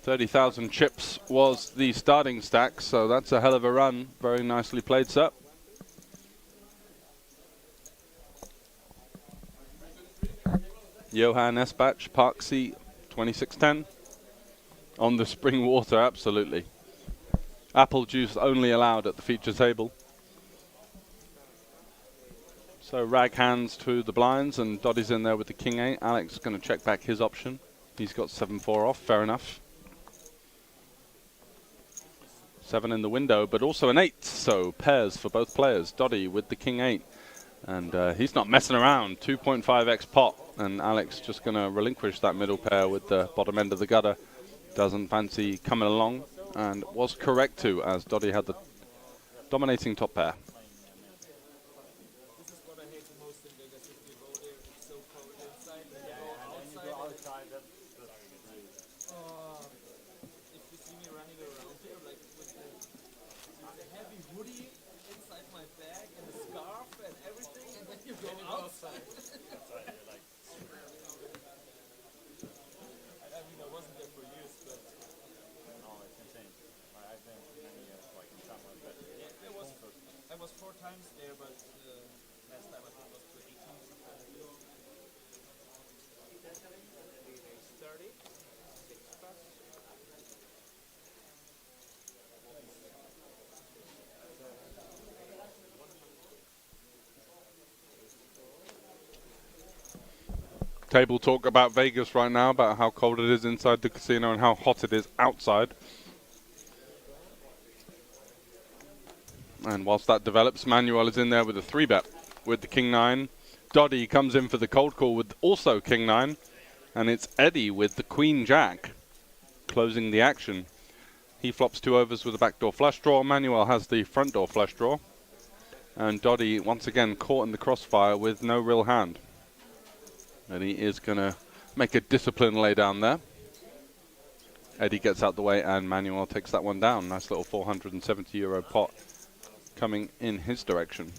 30,000 chips was the starting stack, so that's a hell of a run. Very nicely played, sir. Johan Esbach, Park C, 2610. On the spring water, absolutely. Apple juice only allowed at the feature table. So rag hands to the blinds, and Dottie's in there with the King 8. Alex is going to check back his option. He's got 7-4 off, fair enough. 7 in the window, but also an 8, so pairs for both players. Dottie with the King 8, and he's not messing around. 2.5x pot, and Alex just going to relinquish that middle pair with the bottom end of the gutter. Doesn't fancy coming along, and was correct to, as Dottie had the dominating top pair. Table talk about Vegas right now, about how cold it is inside the casino and how hot it is outside. And whilst that develops, Manuel is in there with a 3-bet with the King 9. Dottie comes in for the cold call with also King 9. And it's Eddie with the Queen Jack closing the action. He flops 2 overs with a backdoor flush draw. Manuel has the front door flush draw. And Dottie once again caught in the crossfire with no real hand. And he is going to make a discipline lay down there. Eddie gets out the way and Manuel takes that one down. Nice little €470 pot coming in his direction.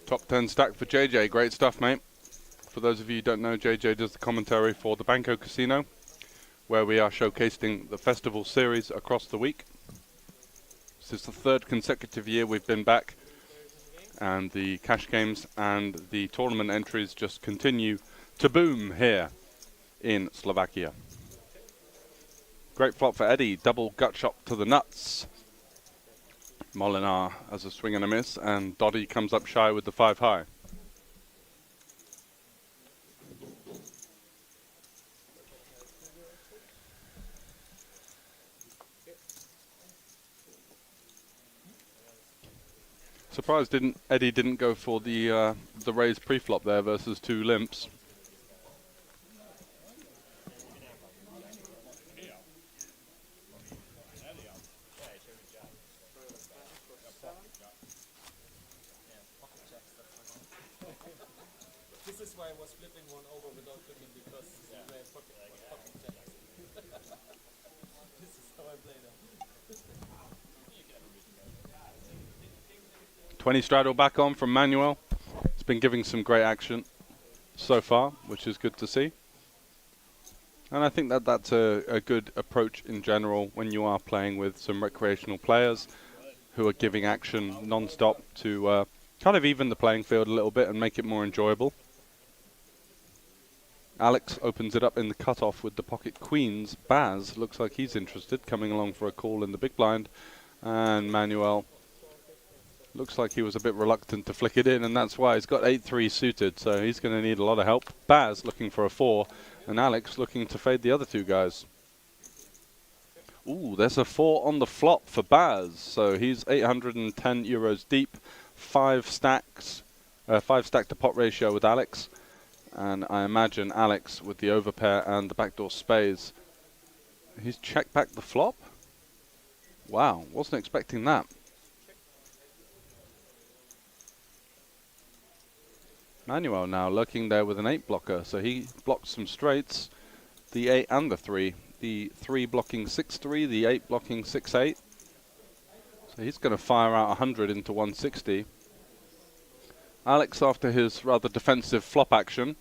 Top 10 stack for JJ. Great stuff, mate. For those of you who don't know, JJ does the commentary for the Banco Casino, where we are showcasing the festival series across the week. This is the 3rd consecutive year we've been back, and the cash games and the tournament entries just continue to boom here in Slovakia. Great flop for Eddie. Double gut shot to the nuts. Molinar has a swing and a miss, and Dottie comes up shy with the 5 high. Surprised Eddie didn't go for the raised pre-flop there versus 2 limps. This is why I was flipping one over without looking, because pocket checks. This is how I play them. 20 straddle back on from Manuel. It's been giving some great action so far, which is good to see. And I think that that's a good approach in general when you are playing with some recreational players who are giving action non-stop to kind of even the playing field a little bit and make it more enjoyable. Alex opens it up in the cutoff with the pocket queens. Baz looks like he's interested, coming along for a call in the big blind. And Manuel looks like he was a bit reluctant to flick it in, and that's why he's got 8-3 suited, so he's going to need a lot of help. Baz looking for a 4, and Alex looking to fade the other 2 guys. Ooh, there's a 4 on the flop for Baz, so he's 810 euros deep, 5 stacks, 5 stack to pot ratio with Alex. And I imagine Alex with the overpair and the backdoor spades. He's checked back the flop? Wow, wasn't expecting that. Manuel now lurking there with an 8 blocker, so he blocks some straights, the 8 and the 3. The 3 blocking 6-3, the 8 blocking 6-8. So he's going to fire out 100 into 160. Alex, after his rather defensive flop action,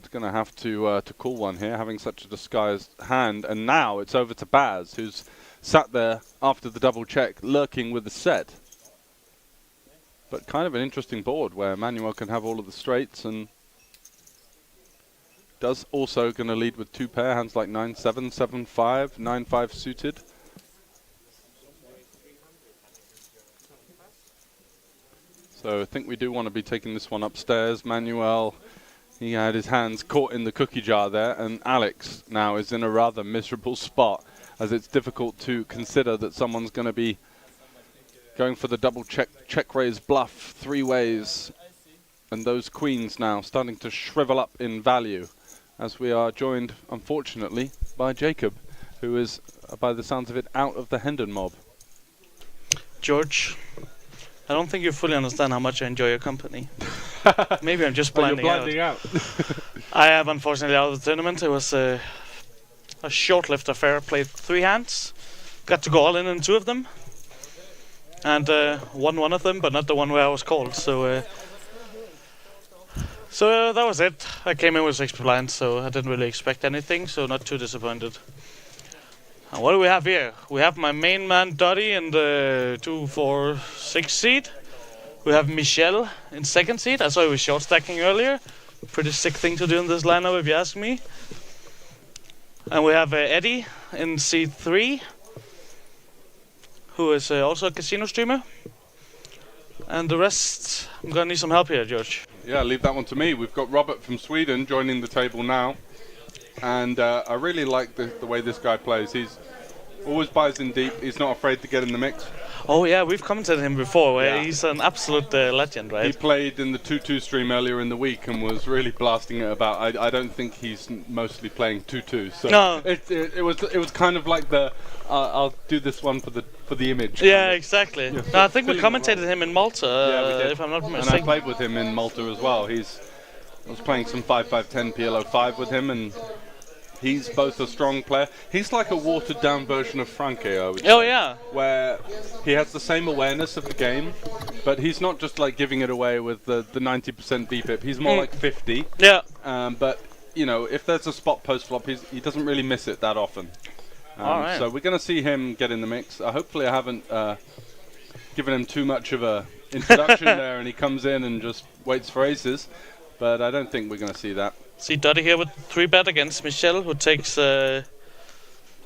is going to have to call one here, having such a disguised hand. And now it's over to Baz, who's sat there after the double check, lurking with the set. But kind of an interesting board where Manuel can have all of the straights and does also going to lead with 2 pair, hands like 9-7, 7-5, 9-5 suited. So I think we do want to be taking this one upstairs. Manuel, he had his hands caught in the cookie jar there, and Alex now is in a rather miserable spot, as it's difficult to consider that someone's going to be going for the double check raise bluff 3 ways, and those queens now starting to shrivel up in value, as we are joined, unfortunately, by Jacob, who is, by the sounds of it, out of the Hendon mob. George, I don't think you fully understand how much I enjoy your company. Maybe I'm just blinding out. I am unfortunately out of the tournament. It was a short-lived affair. Played 3 hands. Got to go all in 2 of them. And won 1 of them, but not the one where I was called. So that was it. I came in with 6 blinds, so I didn't really expect anything. So not too disappointed. And what do we have here? We have my main man Dottie in the 2-4-6 seed. We have Michel in 2nd seed. I saw he was short stacking earlier. Pretty sick thing to do in this lineup, if you ask me. And we have Eddie in seed 3, who is also a casino streamer. And the rest, I'm gonna need some help here, George. Yeah, leave that one to me. We've got Robert from Sweden joining the table now. And I really like the way this guy plays. He's always buys in deep. He's not afraid to get in the mix. Oh yeah, we've commented him before. Where he's an absolute legend, right? He played in the 2-2 stream earlier in the week and was really blasting it about. I don't think he's mostly playing 2-2. So no. It was kind of like the I'll do this one for the image. Yeah, exactly. Yeah. No, I think we commentated him in Malta. Yeah, we did. If I'm not mistaken. And I played with him in Malta as well. I was playing some 5-5-10 PLO 5 with him, and he's both a strong player. He's like a watered-down version of Franke, I would say. Oh, yeah. Where he has the same awareness of the game, but he's not just like giving it away with the 90% BPIP. He's more like 50. Yeah. But, you know, if there's a spot post-flop, he doesn't really miss it that often. All right. So we're going to see him get in the mix. Hopefully I haven't given him too much of a introduction there, and he comes in and just waits for aces. But I don't think we're going to see that. See Dottie here with 3-bet against Michel, who takes a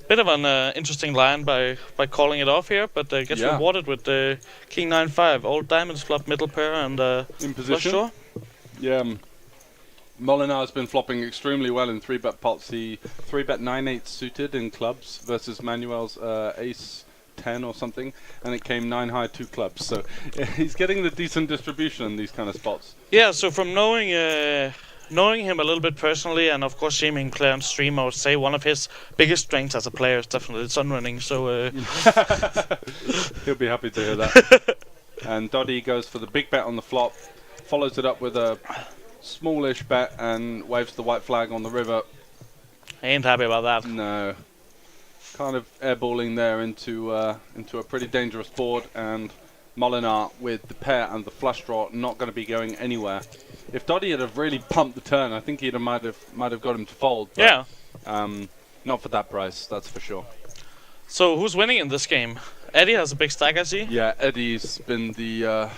bit of an interesting line by calling it off here, but gets rewarded with the King 9-5, old diamonds flop middle pair and in position. Flush draw. Yeah, Molinar's been flopping extremely well in 3-bet pots. He 3-bet 9-8 suited in clubs versus Manuel's ace 10 or something, and it came 9 high, 2 clubs. So he's getting the decent distribution in these kind of spots. Yeah, so from knowing him a little bit personally, and of course seeing him play on stream, I would say one of his biggest strengths as a player is definitely sun running. So he'll be happy to hear that. And Doddy goes for the big bet on the flop, follows it up with a smallish bet, and waves the white flag on the river. I ain't happy about that. No, kind of airballing there into a pretty dangerous board, and Molinar with the pair and the flush draw not going to be going anywhere. If Doddy had have really pumped the turn, I think he might have got him to fold. But, Yeah. Not for that price, that's for sure. So who's winning in this game? Eddie has a big stack, I see. Yeah, Eddie's been the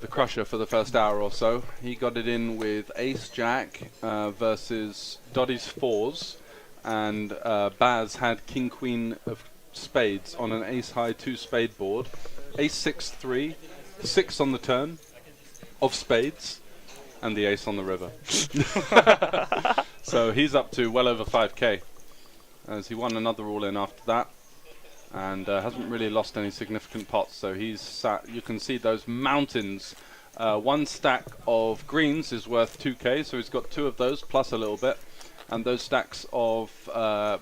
crusher for the first hour or so. He got it in with Ace Jack versus Doddy's fours, and Baz had King Queen of spades on an Ace High 2 spade board. Ace 6-3, 6 on the turn of spades, and the ace on the river. So he's up to well over 5k, as he won another all-in after that, and hasn't really lost any significant pots. So he's sat, you can see those mountains. One stack of greens is worth 2k, so he's got 2 of those plus a little bit, and those stacks of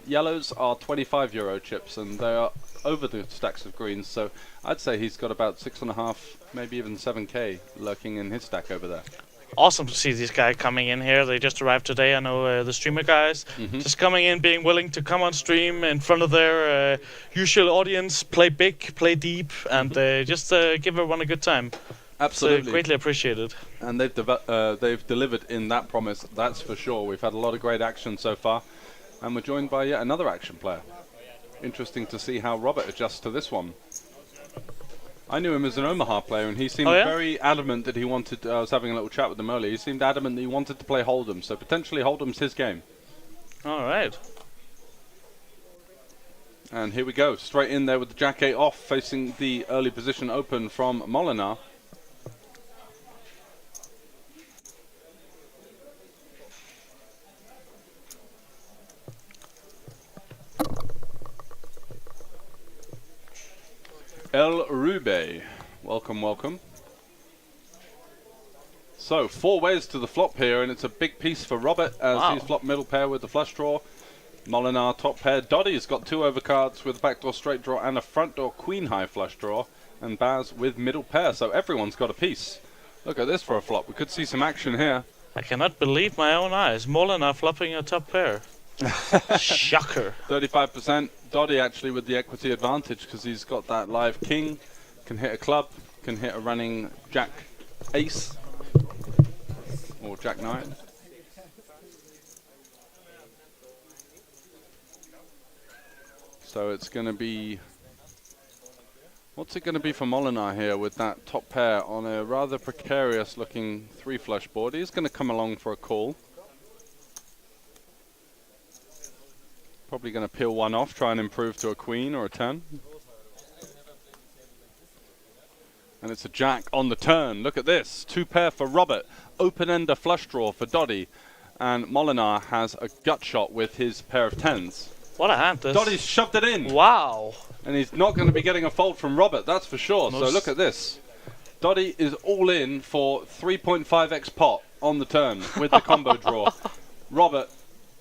yellows are 25 euro chips, and they are over the stacks of greens. So I'd say he's got about 6.5, maybe even 7k lurking in his stack over there. Awesome to see these guys coming in here. They just arrived today. I know the streamer guys just coming in, being willing to come on stream in front of their usual audience, play big, play deep, and just give everyone a good time. Absolutely, so greatly appreciated. And they've delivered in that promise. That's for sure. We've had a lot of great action so far, and we're joined by yet another action player. Interesting to see how Robert adjusts to this one. I knew him as an Omaha player, and he seemed very adamant that he wanted. I was having a little chat with him earlier. He seemed adamant that he wanted to play Hold'em, so potentially Hold'em's his game. All right. And here we go, straight in there with the Jack 8 off, facing the early position open from Molinar. El Rube, welcome, welcome. So 4 ways to the flop here, and it's a big piece for Robert as he's flopped middle pair with the flush draw. Molinar top pair. Doddy's got 2 overcards with a backdoor straight draw and a front door queen high flush draw, and Baz with middle pair. So everyone's got a piece. Look at this for a flop. We could see some action here. I cannot believe my own eyes. Molinar flopping a top pair. Shocker. 35%. Doddy actually with the equity advantage because he's got that live king, can hit a club, can hit a running jack ace or jack 9. So it's going to be, what's it going to be for Molinar here with that top pair on a rather precarious looking 3 flush board? He's going to come along for a call. Probably going to peel one off, try and improve to a queen or a 10. And it's a jack on the turn. Look at this. 2 pair for Robert. Open-ender flush draw for Doddy. And Molinar has a gut shot with his pair of 10s. What a hand. Doddy's shoved it in. Wow. And he's not going to be getting a fold from Robert, that's for sure. So look at this. Doddy is all in for 3.5x pot on the turn with the combo draw. Robert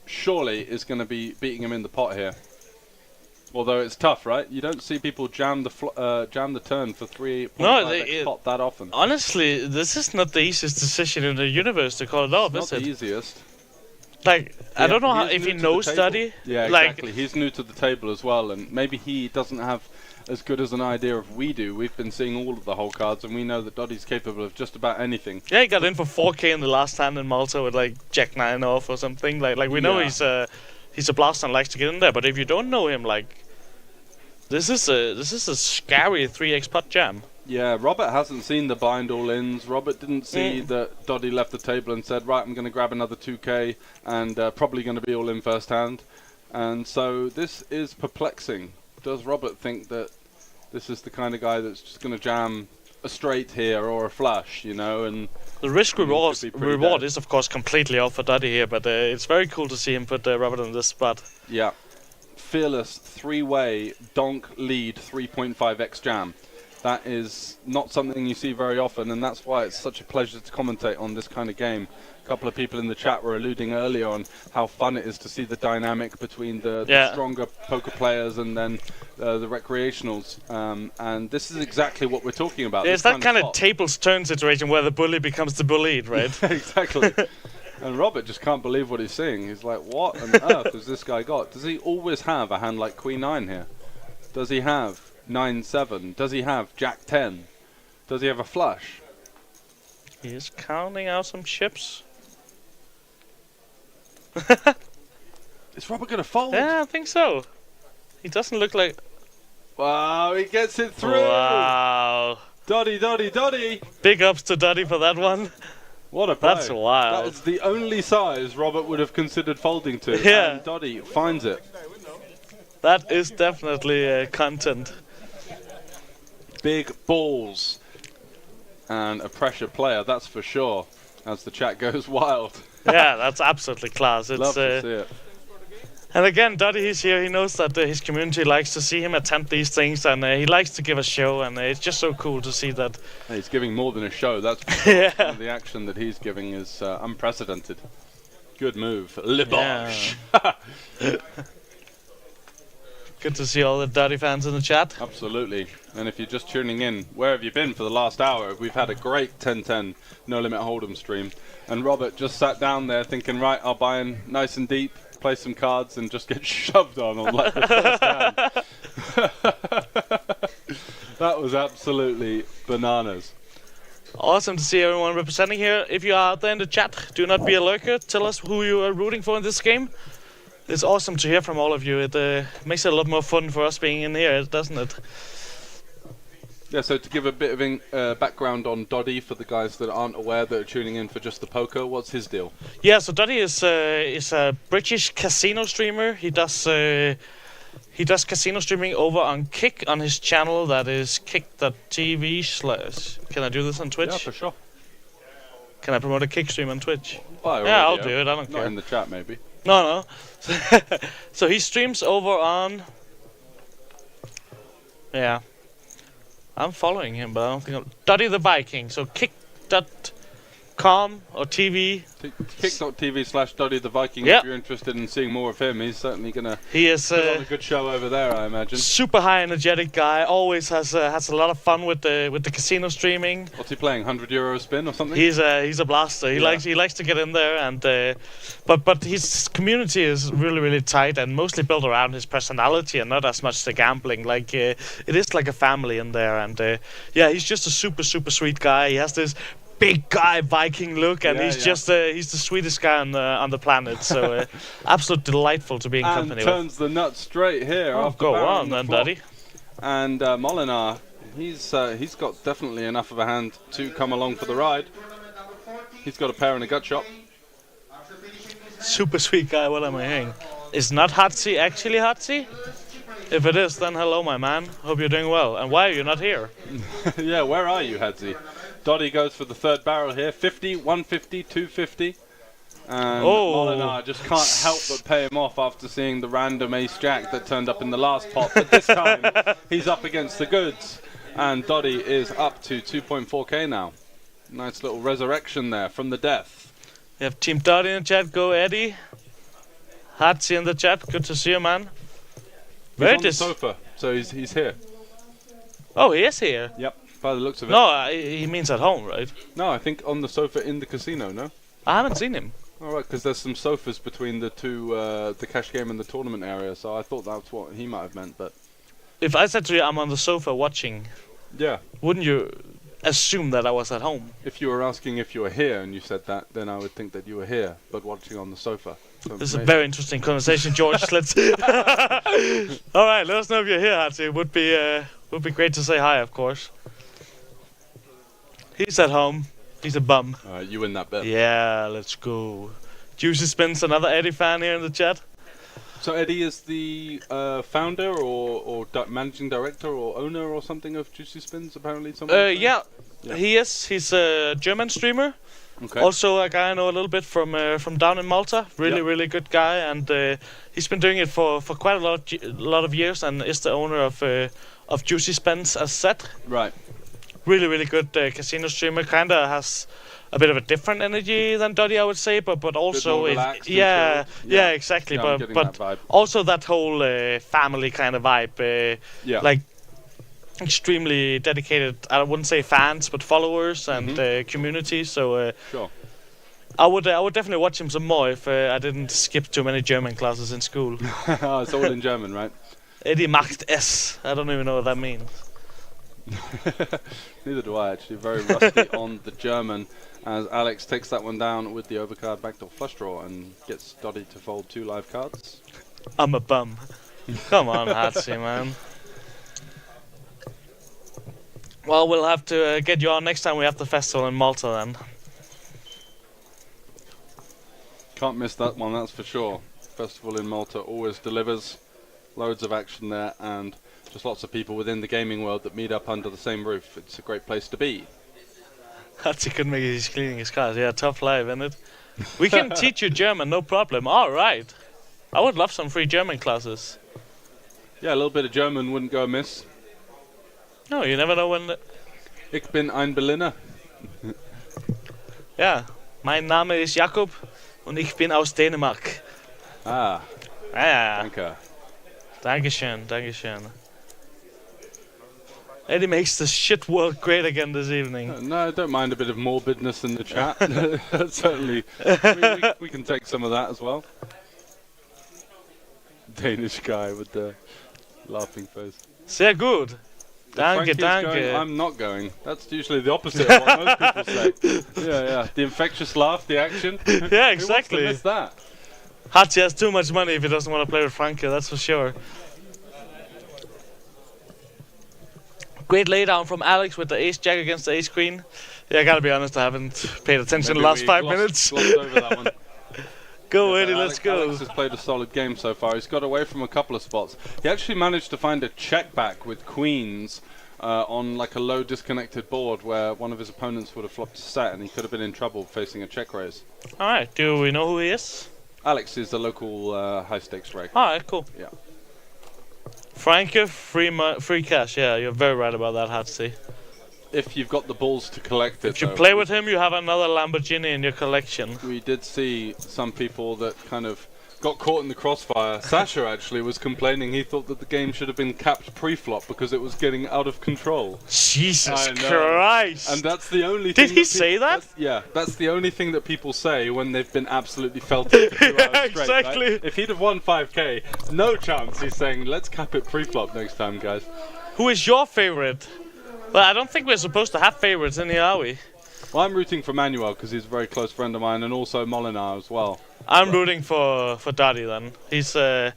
surely is going to be beating him in the pot here. Although it's tough, right? You don't see people jam the turn for 3.5x pot that often. Honestly, this is not the easiest decision in the universe to call it off, is it? Not the easiest. Like, Yeah, I don't know if he knows Doddy. Yeah, exactly. He's new to the table as well, and maybe he doesn't have as good as an idea of we do. We've been seeing all of the whole cards, and we know that Doddy's capable of just about anything. Yeah, he got in for 4k in the last hand in Malta with like Jack 9 off or something. Like we know he's a blaster and likes to get in there, but if you don't know him, like this is a scary 3x pot jam. Yeah, Robert hasn't seen the blind all-ins. Robert didn't see that Doddy left the table and said, right, I'm going to grab another 2k and probably going to be all in first hand. And so this is perplexing. Does Robert think that this is the kind of guy that's just going to jam a straight here or a flush, you know? And the risk reward is, of course, completely off for Doddy here, but it's very cool to see him put Robert in this spot. Yeah. fearless 3-way donk lead 3.5x jam. That is not something you see very often, and that's why it's such a pleasure to commentate on this kind of game. A couple of people in the chat were alluding earlier on how fun it is to see the dynamic between the stronger poker players and then the recreationals. And this is exactly what we're talking about. It's that kind of tables turn situation where the bully becomes the bullied, right? Exactly. And Robert just can't believe what he's seeing. He's like, what on earth has this guy got? Does he always have a hand like Queen 9 here? Does he have 9-7? Does he have Jack 10? Does he have a flush? He's counting out some chips. Is Robert going to fold? Yeah, I think so. He doesn't look like... Wow, he gets it through! Wow. Doddy, Doddy, Doddy! Big ups to Doddy for that one. What a play. That's wild. That is the only size Robert would have considered folding to. Yeah. And Doddy finds it. That is definitely content. Big balls. And a pressure player, that's for sure. As the chat goes wild. Yeah, that's absolutely class. It's, Love to see it. And again, Doddy, he's here. He knows that his community likes to see him attempt these things, and he likes to give a show, and it's just so cool to see that. He's giving more than a show, that's for sure. Yeah. And the action that he's giving is unprecedented. Good move. Libosh. Yeah. Good to see all the Doddy fans in the chat. Absolutely. And if you're just tuning in, where have you been for the last hour? We've had a great 10-10 No Limit Hold'em stream. And Robert just sat down there thinking, right, I'll buy in nice and deep, play some cards, and just get shoved on like the first hand. That was absolutely bananas. Awesome to see everyone representing here. If you are out there in the chat, do not be a lurker. Tell us who you are rooting for in this game. It's awesome to hear from all of you. It makes it a lot more fun for us being in here, doesn't it? Yeah, so to give a bit of background on Doddy for the guys that aren't aware that are tuning in for just the poker, what's his deal? Yeah, so Doddy is a British casino streamer. He does casino streaming over on Kick on his channel. That is kick.tv/. Can I do this on Twitch? Yeah, for sure. Can I promote a Kick stream on Twitch? Yeah, I'll do it. I don't care. Not in the chat, maybe. No. So he streams over on... Yeah. I'm following him, but I don't think I'm... Doddy the Viking. So kick.com or TV. Kick.tv/Doddy the Viking. Yep. If you're interested in seeing more of him, he's certainly going to He is put on a good show over there, I imagine. super high energetic guy. Always has a lot of fun with the casino streaming. What's he playing? €100 spin or something? He's a blaster. He likes to get in there, and but his community is really tight and mostly built around his personality and not as much the gambling. Like it is like a family in there, and he's just a super sweet guy. He has this big guy Viking look, and he's the sweetest guy on the planet. So absolutely delightful to be in company with. And turns the nut straight here. Go on then, Doddy. And Molinar, he's got definitely enough of a hand to come along for the ride. He's got a pair and a gut shot. Super sweet guy. What am I hearing? Is not Hatsi actually Hatsi? If it is, then hello, my man. Hope you're doing well. And why are you not here? Yeah, where are you, Hadzi? Doddy goes for the third barrel here. 50, 150, 250. And Molinar just can't help but pay him off after seeing the random ace-jack that turned up in the last pot. But this time, he's up against the goods. And Doddy is up to 2.4k now. Nice little resurrection there from the death. We have Team Doddy in the chat. Go, Eddie. Hatsi in the chat. Good to see you, man. He's on the sofa, so he's here. Oh, he is here? Yep, by the looks of it. No, he means at home, right? No, I think on the sofa in the casino, no? I haven't seen him. All right, because there's some sofas between the two, the cash game and the tournament area, so I thought that's what he might have meant, but... If I said to you I'm on the sofa watching, wouldn't you assume that I was at home? If you were asking if you were here and you said that, then I would think that you were here, but watching on the sofa. So this is a very interesting conversation, George. Let's... All right, let us know if you're here, Hatsi. It would be great to say hi, of course. He's at home. He's a bum. You win that bet. Yeah, let's go. Juicy Spins, another Eddie fan here in the chat. So Eddie is the founder or managing director or owner or something of Juicy Spins, apparently. Yeah, he is. He's a German streamer. Okay. Also, a guy I know a little bit from down in Malta. Really good guy, and he's been doing it for quite a lot of years, and is the owner of Juicy Spence, as said. Right. Really good casino streamer. Kinda has a bit of a different energy than Dottie, I would say, but also more relaxed and yeah, chilled. yeah, exactly. Yeah, I'm getting but that vibe. also that whole family kind of vibe. Yeah. Like extremely dedicated. I wouldn't say fans, but followers and community. So Sure. I would definitely watch him some more if I didn't skip too many German classes in school. It's all in German, right? Eddie macht es. I don't even know what that means. Neither do I, actually. Very rusty on the German, as Alex takes that one down with the overcard backdoor flush draw and gets Dottie to fold 2 live cards. I'm a bum. Come on, Hatsi, man. Well, we'll have to get you on next time we have the festival in Malta then. Can't miss that one, that's for sure. Festival in Malta always delivers. Loads of action there, and just lots of people within the gaming world that meet up under the same roof. It's a great place to be. Hatsi couldn't make it, he's cleaning his cars. Yeah, tough life, isn't it? We can teach you German, no problem. Alright. I would love some free German classes. Yeah, a little bit of German wouldn't go amiss. No, you never know when... Ich bin ein Berliner. Ja, mein Name ist Jakob und ich bin aus Dänemark. Ah, Ja. danke. Dankeschön. Eddie makes the shit world great again this evening. No, I don't mind a bit of morbidness in the chat. Certainly, we can take some of that as well. Danish guy with the laughing face. Sehr gut. Frankie is Danke. going, I'm not going. That's usually the opposite of what most people say. Yeah. The infectious laugh, the action. Yeah, exactly. Who wants to miss that? Hatsi has too much money if he doesn't want to play with Frankie, that's for sure. Great laydown from Alex with the ace-jack against the ace-queen. Yeah, I gotta be honest, I haven't paid attention Maybe the last we 5 glossed minutes. over that one. Go, Yeah, Eddie, let's go. Alex has played a solid game so far. He's got away from a couple of spots. He actually managed to find a check back with queens on like a low disconnected board where one of his opponents would have flopped a set and he could have been in trouble facing a check raise. Alright, do we know who he is? Alex is the local high stakes reg. Alright, cool. Yeah. Frankie, free cash. Yeah, you're very right about that, Hatsi. If you've got the balls to collect it. If you though. play with him, you have another Lamborghini in your collection. We did see some people that kind of got caught in the crossfire. Sasha actually was complaining he thought that the game should have been capped pre-flop because it was getting out of control. Jesus I know. Christ! And that's the only Did thing he say that? That's the only thing that people say when they've been absolutely felted for 2 Yeah, hours straight, exactly. right? If he'd have won 5k, no chance he's saying, let's cap it pre-flop next time, guys. Who is your favorite? Well, I don't think we're supposed to have favorites in here, are we? Well, I'm rooting for Manuel because he's a very close friend of mine, and also Molinar as well. I'm rooting for Dottie then. He's the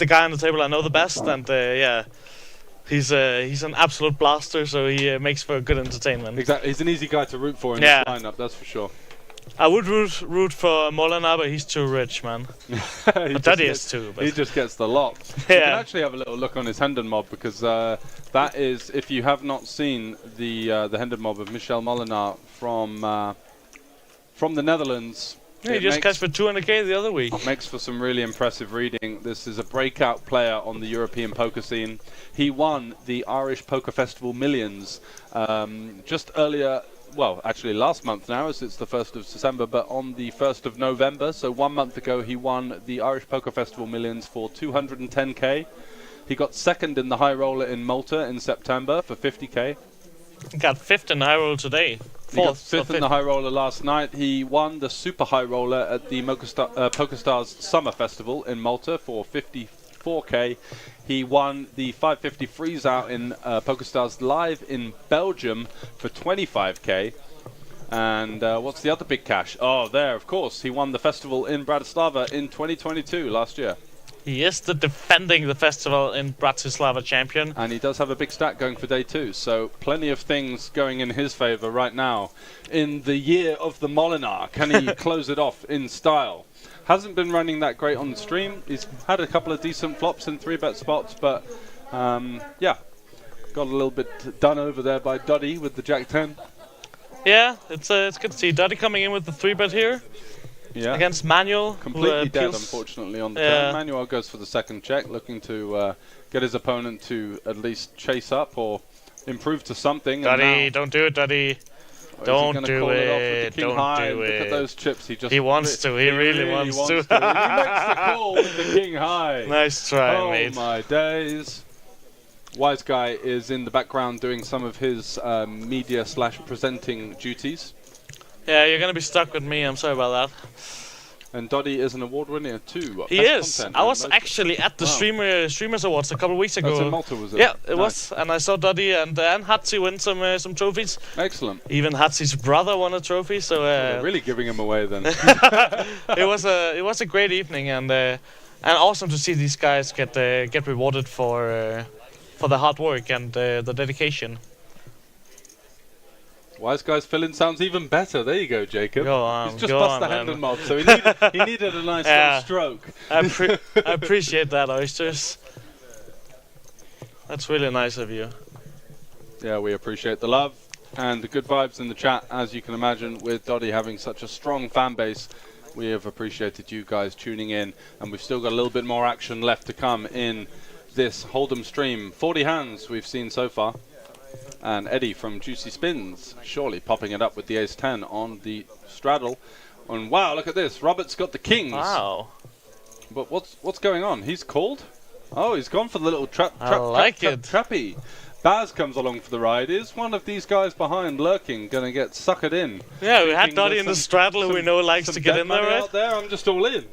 guy on the table I know the best, and yeah, he's an absolute blaster, so he makes for good entertainment. Exactly, he's an easy guy to root for in Yeah. this lineup, that's for sure. I would root for Molinar, but he's too rich, man. But Dottie is too. He But just gets the lot. You Yeah. can actually have a little look on his Hendon mob because that is, if you have not seen the Hendon mob of Michel Molinar from the Netherlands. yeah, he it just makes- cashed for 200k the other week. Makes for some really impressive reading. This is a breakout player on the European poker scene. He won the Irish Poker Festival Millions just earlier, well, actually last month now, as it's the 1st of December, but on the 1st of November, so 1 month ago, he won the Irish Poker Festival Millions for 210k. He got second in the high roller in Malta in September for 50k. He got 5th in high roll today. He got 4th. fifth in the high roller last night. He won the super high roller at the PokerStars Summer Festival in Malta for 54k. He won the 550 freeze out in PokerStars Live in Belgium for 25k. And what's the other big cash? Oh, there, of course. He won the festival in Bratislava in 2022, last year. He is the defending the festival in Bratislava champion. And he does have a big stack going for day 2, so plenty of things going in his favour right now. In the year of the Molinar, can he close it off in style? Hasn't been running that great on the stream. He's had a couple of decent flops in 3-bet spots, but yeah, got a little bit done over there by Doddy with the Jack 10. Yeah, it's good to see Dotty coming in with the 3-bet here Yeah. against Manuel. who, Completely dead, peels- unfortunately, on the Yeah. turn. Manuel goes for the second check, looking to get his opponent to at least chase up or improve to something. And Dotty, now, don't do it, Dotty. is he Don't gonna do call it off with it. the king Don't high? do Look at it. those chips. He wants to. He really wants to. He makes the call with the king high. Nice try, Oh mate. my days. Wise Guy is in the background doing some of his media/presenting duties. Yeah, you're gonna be stuck with me. I'm sorry about that. And Dotty is an award winner too. He Best is. content I and was most- actually at the Wow. Streamers Awards a couple of weeks ago. That's in Malta, was it? Yeah, it Nice. was, and I saw Dotty and Hatsi win some trophies. Excellent. Even Hatsi's brother won a trophy, so They're really giving him away then. it was a great evening and awesome to see these guys get rewarded for the hard work and the dedication. Wise Guy's fill-in sounds even better. There you go, Jacob. Go on, He's just go bust on, the man. Hendon mob, so he needed a nice Yeah. little stroke. I appreciate that, Oysters. That's really nice of you. Yeah, we appreciate the love and the good vibes in the chat. As you can imagine, with Dotty having such a strong fan base, we have appreciated you guys tuning in, and we've still got a little bit more action left to come in this Hold'em stream. 40 hands we've seen so far. And Eddie from Juicy Spins surely popping it up with the ace-10 on the straddle. And wow, look at this. Robert's got the kings. Wow. But what's going on? He's called? Oh, he's gone for the little I like it. trappy. Baz comes along for the ride. Is one of these guys behind lurking going to get suckered in? Yeah, we had Thinking Dotty there's in the some- straddle who we know likes some to get dead in there, money right? out there, I'm just all in.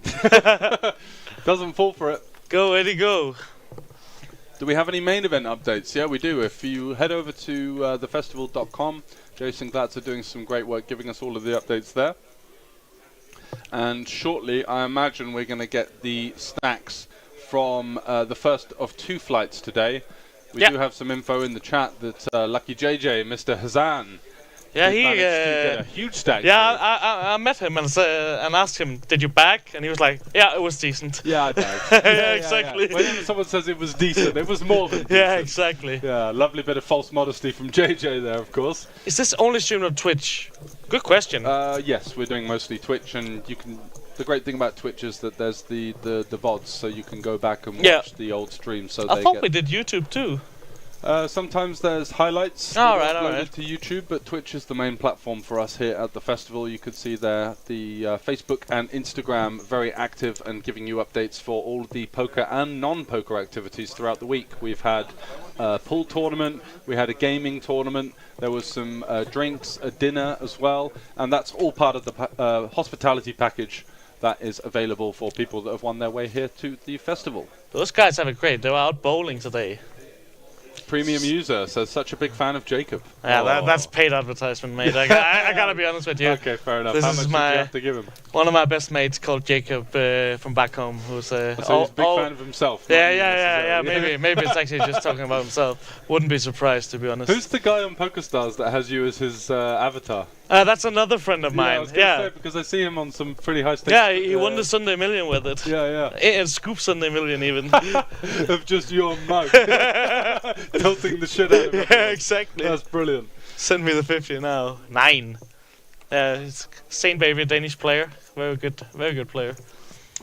Doesn't fall for it. Go, Eddie, go. Do we have any main event updates? Yeah, we do. If you head over to thefestival.com, Jason Glatz are doing some great work giving us all of the updates there. And shortly, I imagine we're going to get the stacks from the first of 2 flights today. We Yep. do have some info in the chat that Lucky JJ, Mr. Hazan, Yeah, has he. managed to get a huge stack. Yeah, today. I met him and asked him, "Did you bag?" And he was like, "Yeah, it was decent." Yeah, I bagged. Yeah, exactly. Whenever someone says it was decent, it was more than decent. Yeah, exactly. Yeah, lovely bit of false modesty from JJ there, of course. Is this only streamed on Twitch? Good question. Yes, we're doing mostly Twitch, and you can. The great thing about Twitch is that there's the VODs, so you can go back and watch Yeah. the old streams. So I they thought get. we did YouTube too. Sometimes there's highlights All that right, are all uploaded right. to YouTube, but Twitch is the main platform for us here at the festival. You can see there the Facebook and Instagram very active and giving you updates for all the poker and non-poker activities throughout the week. We've had a pool tournament, we had a gaming tournament, there was some drinks, a dinner as well, and that's all part of the hospitality package that is available for people that have won their way here to the festival. Those guys have it great. They were out bowling today. Premium user says such a big fan of Jacob. Yeah, Oh. that's paid advertisement, mate. I gotta be honest with you. Okay, fair enough. This How is much did my- you have to give him? One of my best mates called Jacob from back home, who's So he's a big fan of himself. not yeah, you yeah. necessarily. Maybe it's actually just talking about himself. Wouldn't be surprised, to be honest. Who's the guy on PokerStars that has you as his avatar? That's another friend of Yeah, I mine. was gonna Yeah, say, because I see him on some pretty high stakes. yeah. He won the Sunday Million with it. Yeah, And Scoop Sunday Million even. yeah. Of just your mug. Tilting the shit out of it. Yeah, exactly. That's brilliant. Send me the 50 now. 9. It's Saint Baby, Danish player. Very good player.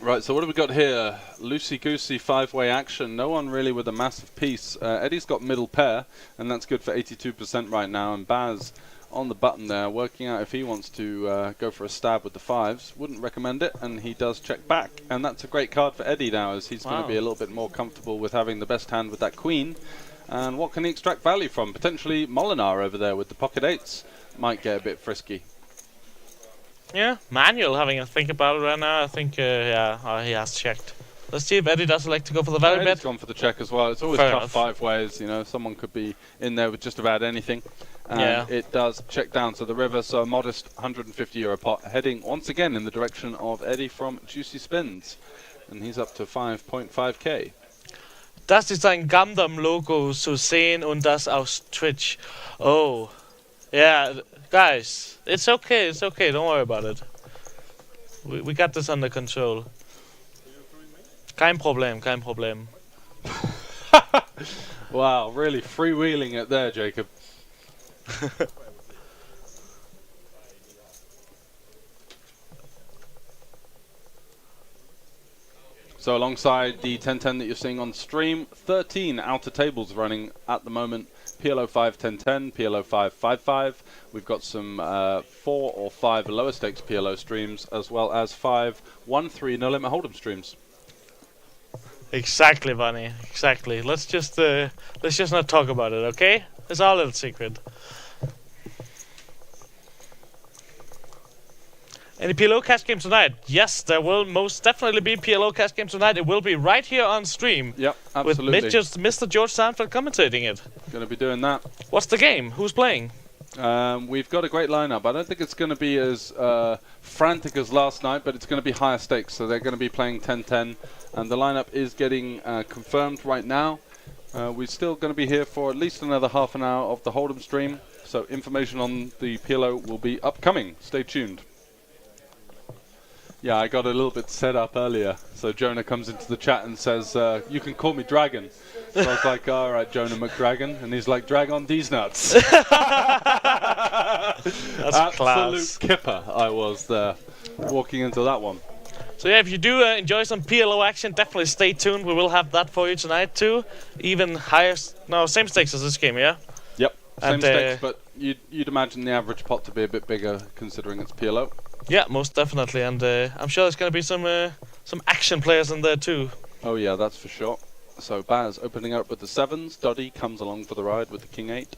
Right, so what have we got here? Loosey-goosey 5-way action. No one really with a massive piece. Eddie's got middle pair, and that's good for 82% right now. And Baz on the button there, working out if he wants to go for a stab with the 5s. Wouldn't recommend it, and he does check back. And that's a great card for Eddie now, as he's going Wow. to be a little bit more comfortable with having the best hand with that queen. And what can he extract value from? Potentially Molinar over there with the pocket 8s. Might get a bit frisky. Yeah, Manuel having a think about it right now. I think, he has checked. Let's see if Eddie does like to go for the value Eddie's bet. gone for the check as well. It's always Fair tough enough. 5 ways, you know. Someone could be in there with just about anything. And Yeah. it does check down to the river, so a modest €150 pot, heading once again in the direction of Eddie from Juicy Spins. And he's up to 5.5k. Das ist ein Gundam-Logo zu sehen und das aus Twitch. Oh. Yeah, guys, it's okay, don't worry about it. We got this under control. Kein Problem. Wow, really freewheeling it there, Jacob. So alongside the 10-10 that you're seeing on stream, 13 outer tables running at the moment. PLO 5 10-10, PLO 5 5-5. We've got some 4 or 5 lower stakes PLO streams, as well as 5 1-3 no limit hold'em streams. Exactly, Bunny. Exactly. Let's just not talk about it, okay? It's our little secret. Any PLO cash game tonight? Yes, there will most definitely be PLO cash game tonight. It will be right here on stream. Yep, absolutely. With Mr. George Sanford commentating it. Going to be doing that. What's the game? Who's playing? We've got a great lineup. I don't think it's going to be as frantic as last night, but it's going to be higher stakes. So they're going to be playing 10-10, and the lineup is getting confirmed right now. We're still going to be here for at least another half an hour of the Hold'em stream. So information on the PLO will be upcoming. Stay tuned. Yeah, I got a little bit set up earlier. So Jonah comes into the chat and says, you can call me Dragon. So I was like, all right, Jonah McDragon. And he's like, drag on these nuts. That's Absolute class. kipper I was there, walking into that one. So yeah, if you do enjoy some PLO action, definitely stay tuned. We will have that for you tonight too. Even higher, no, same stakes as this game, yeah? Yep, same And, stakes, but you'd imagine the average pot to be a bit bigger considering it's PLO. Yeah, most definitely, and I'm sure there's going to be some action players in there too. Oh yeah, that's for sure. So Baz opening up with the 7s. Doddy comes along for the ride with the King 8.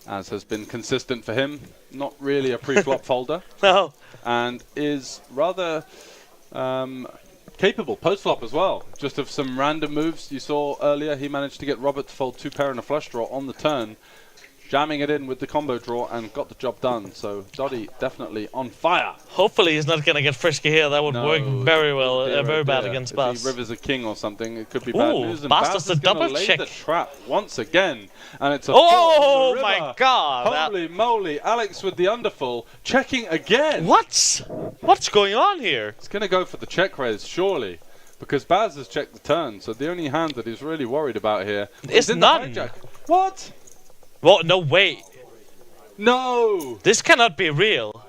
As has been consistent for him, not really a pre-flop folder, No, and is rather capable post-flop as well. Just of some random moves you saw earlier, he managed to get Robert to fold 2 pair and a flush draw on the turn, jamming it in with the combo draw and got the job done. So Doddy definitely on fire. hopefully he's not going to get frisky here. That would No, work very well, dear, very oh bad dear. against If Baz. he rivers a king or something, it could be bad Ooh, news. And Baz Baz does the is gonna double lay check. the trap once again, and it's a Oh four on the my river. god! Holy moly! Alex with the underfull, checking again. What? What's going on here? It's going to go for the check raise, surely, because Baz has checked the turn. So the only hand that he's really worried about here It's is in none. the hijack. What? What? No way. No! This cannot be real.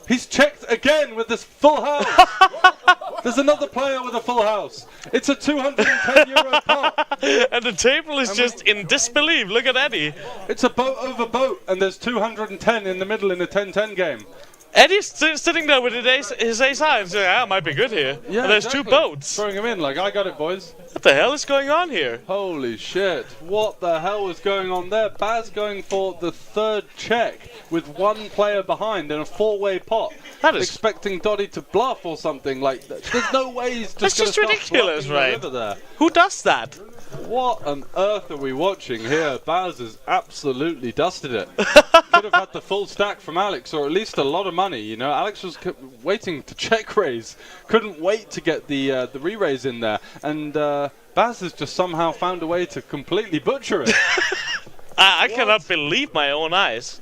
He's checked again with this full house. There's another player with a full house. It's a 210 euro pot. And the table is just in disbelief. Look at Eddie. It's a boat over boat, and there's 210 in the middle in a 10-10 game. Eddie's sitting there with his ace high and saying, I might be good here. Yeah, and there's exactly. 2 boats. Throwing him in like, I got it, boys. What the hell is going on here? Holy shit. What the hell was going on there? Baz going for the 3rd check with 1 player behind in a 4-way pot. That is- expecting Doddy to bluff or something. Like, there's no way he's just That's gonna just start ridiculous, bluffing the right? river there. Who does that? What on earth are we watching here? Baz has absolutely dusted it. Could have had the full stack from Alex, or at least a lot of money. You know, Alex was waiting to check raise, couldn't wait to get the re-raise in there, and Baz has just somehow found a way to completely butcher it. I cannot believe my own eyes.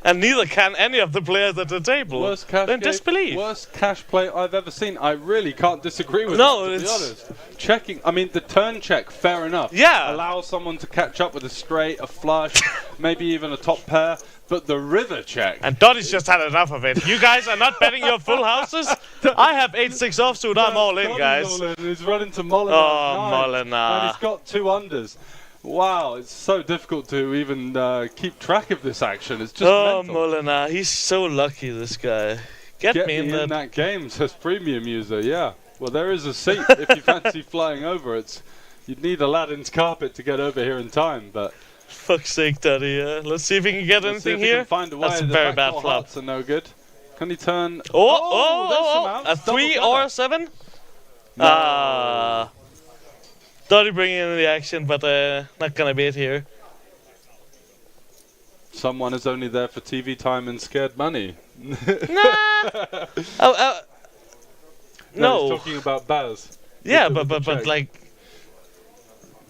And neither can any of the players at the table. Worst cash They're in game, disbelief. worst cash play I've ever seen. I really can't disagree with No, that, to be it's- honest. Checking, I mean, the turn check, fair enough. Yeah. Allow someone to catch up with a straight, a flush, maybe even a top pair. But the river check. And Dotty's just had enough of it. You guys are not betting your full houses? I have 8-6 offsuit. I'm all in, Dotty's guys. all in. He's running to Molinar. Oh, And Molinar. he's got 2 unders. Wow, it's so difficult to even keep track of this action. It's just Oh, mental. Molinar. He's so lucky, this guy. Get me in in that. that game, says premium user. Yeah. Well, there is a seat if you fancy flying over. You'd need Aladdin's carpet to get over here in time, but Fuck's sake, Dotty. Let's see if we can get let's see anything if he here. can find a way. That's a The very bad backdoor flop. hearts are no good. Can he turn? there's some A outs. 3 Double or feather. a 7? No. Dotty bringing in the action, but not gonna be it here. Someone is only there for TV time and scared money. Oh, No, no. he's talking about Baz. Yeah, with the but check. like,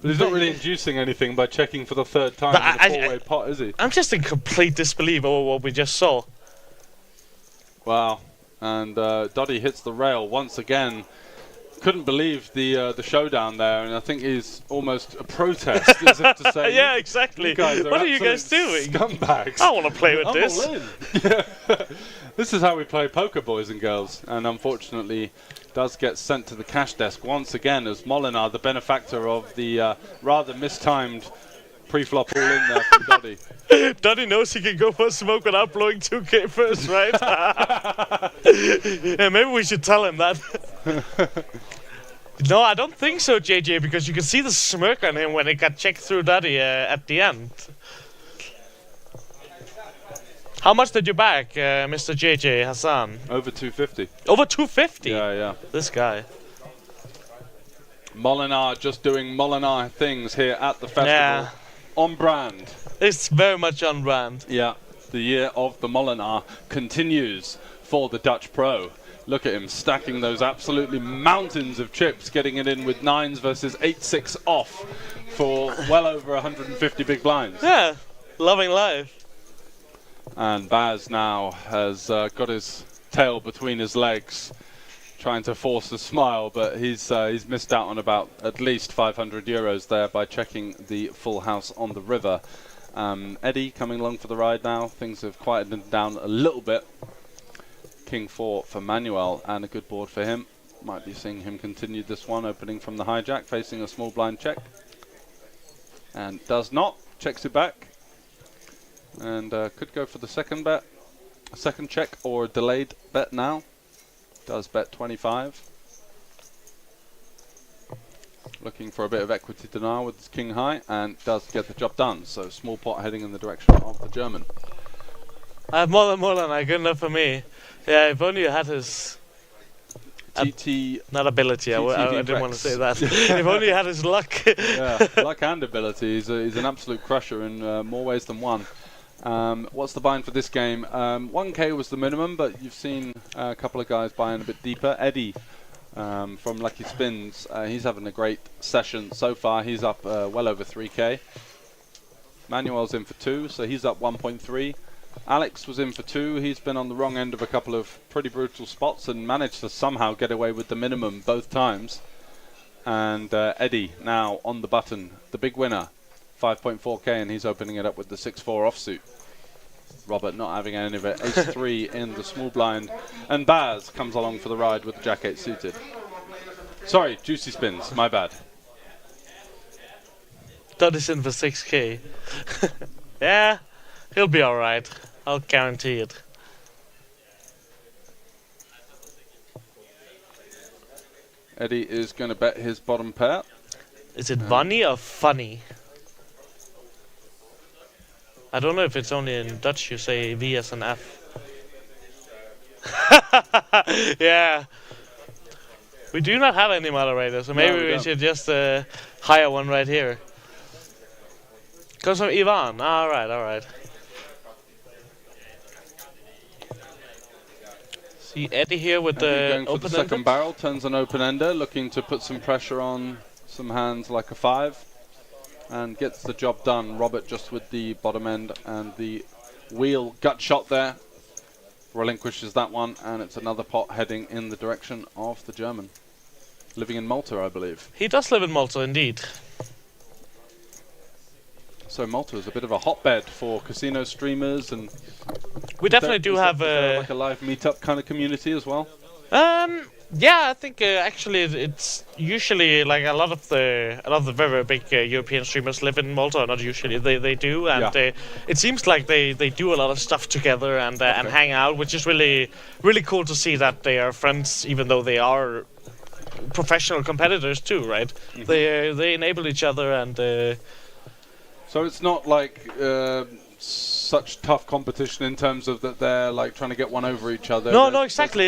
But he's not really inducing anything by checking for the 3rd time But in a 4-way pot, is he? I'm just in complete disbelief over what we just saw. Wow. And Doddy hits the rail once again. Couldn't believe the showdown there, and I think he's almost a protest, as if to say, Yeah, exactly. you guys What are you guys absolute doing? Scumbags. I want to play with I'm this. all in. Yeah. This is how we play poker, boys and girls. And unfortunately, does get sent to the cash desk once again as Molinar, the benefactor of the rather mistimed pre-flop all in there from Doddy. Doddy knows he can go for a smoke without blowing 2k first, right? Yeah, maybe we should tell him that. No, I don't think so, JJ, because you can see the smirk on him when it got checked through Doddy at the end. How much did you back, Mr. JJ Hassan? Over 250. Over 250? Yeah. This guy. Molinar just doing Molinar things here at the festival. Yeah. On brand. It's very much on brand. Yeah, the year of the Molinar continues for the Dutch pro. Look at him stacking those absolutely mountains of chips, getting it in with 9s versus 8-6 off for well over 150 big blinds. Yeah, loving life. And Baz now has got his tail between his legs, trying to force a smile, but he's missed out on about at least 500 euros there by checking the full house on the river. Eddie coming along for the ride now. Things have quieted down a little bit. King 4 for Manuel, and a good board for him. Might be seeing him continue this one, opening from the hijack, facing a small blind check. And does not. Checks it back. And could go for the second bet. A second check or a delayed bet now. Does bet 25. Looking for a bit of equity denial with his king high, and does get the job done. So small pot heading in the direction of the German. I have more than I good enough for me. Yeah, if only you had his... TT... not ability, I didn't want to say that. If only you had his luck. Yeah, luck and ability. He's an absolute crusher in more ways than one. What's the buy-in for this game? 1k was the minimum, but you've seen a couple of guys buying a bit deeper. Eddie from Lucky Spins, he's having a great session so far. He's up well over 3k. Manuel's in for 2, so he's up 1.3. Alex was in for 2. He's been on the wrong end of a couple of pretty brutal spots and managed to somehow get away with the minimum both times. And Eddie now on the button, the big winner. 5.4k, and he's opening it up with the 6-4 offsuit. Robert not having any of it. Ace-3 in the small blind. And Baz comes along for the ride with the Jack-8 suited. Sorry, Juicy Spins, my bad. Doddy's in for 6k. Yeah, he'll be alright. I'll guarantee it. Eddie is going to bet his bottom pair. Is it funny or funny? I don't know if it's only in Dutch you say V as an F. Yeah. We do not have any moderators, so maybe we should just hire one right here. Comes from Ivan. Alright. See Eddie here with the going for the second barrel, turns an open-ender, looking to put some pressure on some hands like a 5. And gets the job done. Robert just with the bottom end and the wheel gut shot there. Relinquishes that one, and it's another pot heading in the direction of the German. Living in Malta, I believe. He does live in Malta, indeed. So Malta is a bit of a hotbed for casino streamers, and we definitely do have like a live meetup kind of community as well. Yeah, I think actually it's usually like a lot of the very big European streamers live in Malta. Not usually, they do, and it seems like they do a lot of stuff together and hang out, which is really cool to see that they are friends, even though they are professional competitors too, right? Mm-hmm. They enable each other, and so it's not like such tough competition in terms of that they're like trying to get one over each other. No, exactly.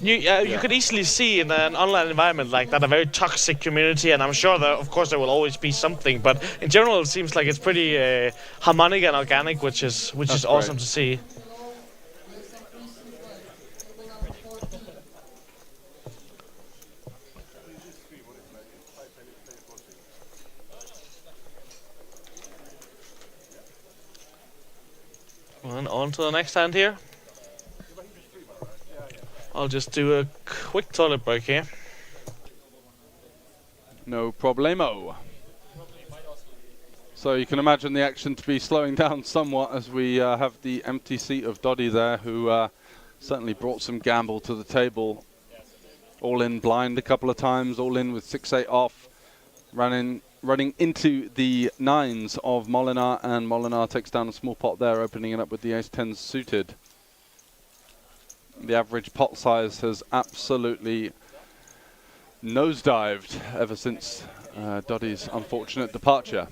You could easily see in an online environment like that a very toxic community, and I'm sure that of course there will always be something, but in general it seems like it's pretty harmonic and organic, which is awesome to see. And on to the next hand here. I'll just do a quick toilet break here. No problemo. So you can imagine the action to be slowing down somewhat as we have the empty seat of Doddy there, who certainly brought some gamble to the table all in blind a couple of times, all in with 6-8 off, running into the nines of Molinar, and Molinar takes down a small pot there, opening it up with the ace-10 suited. The average pot size has absolutely nosedived ever since Doddy's unfortunate departure.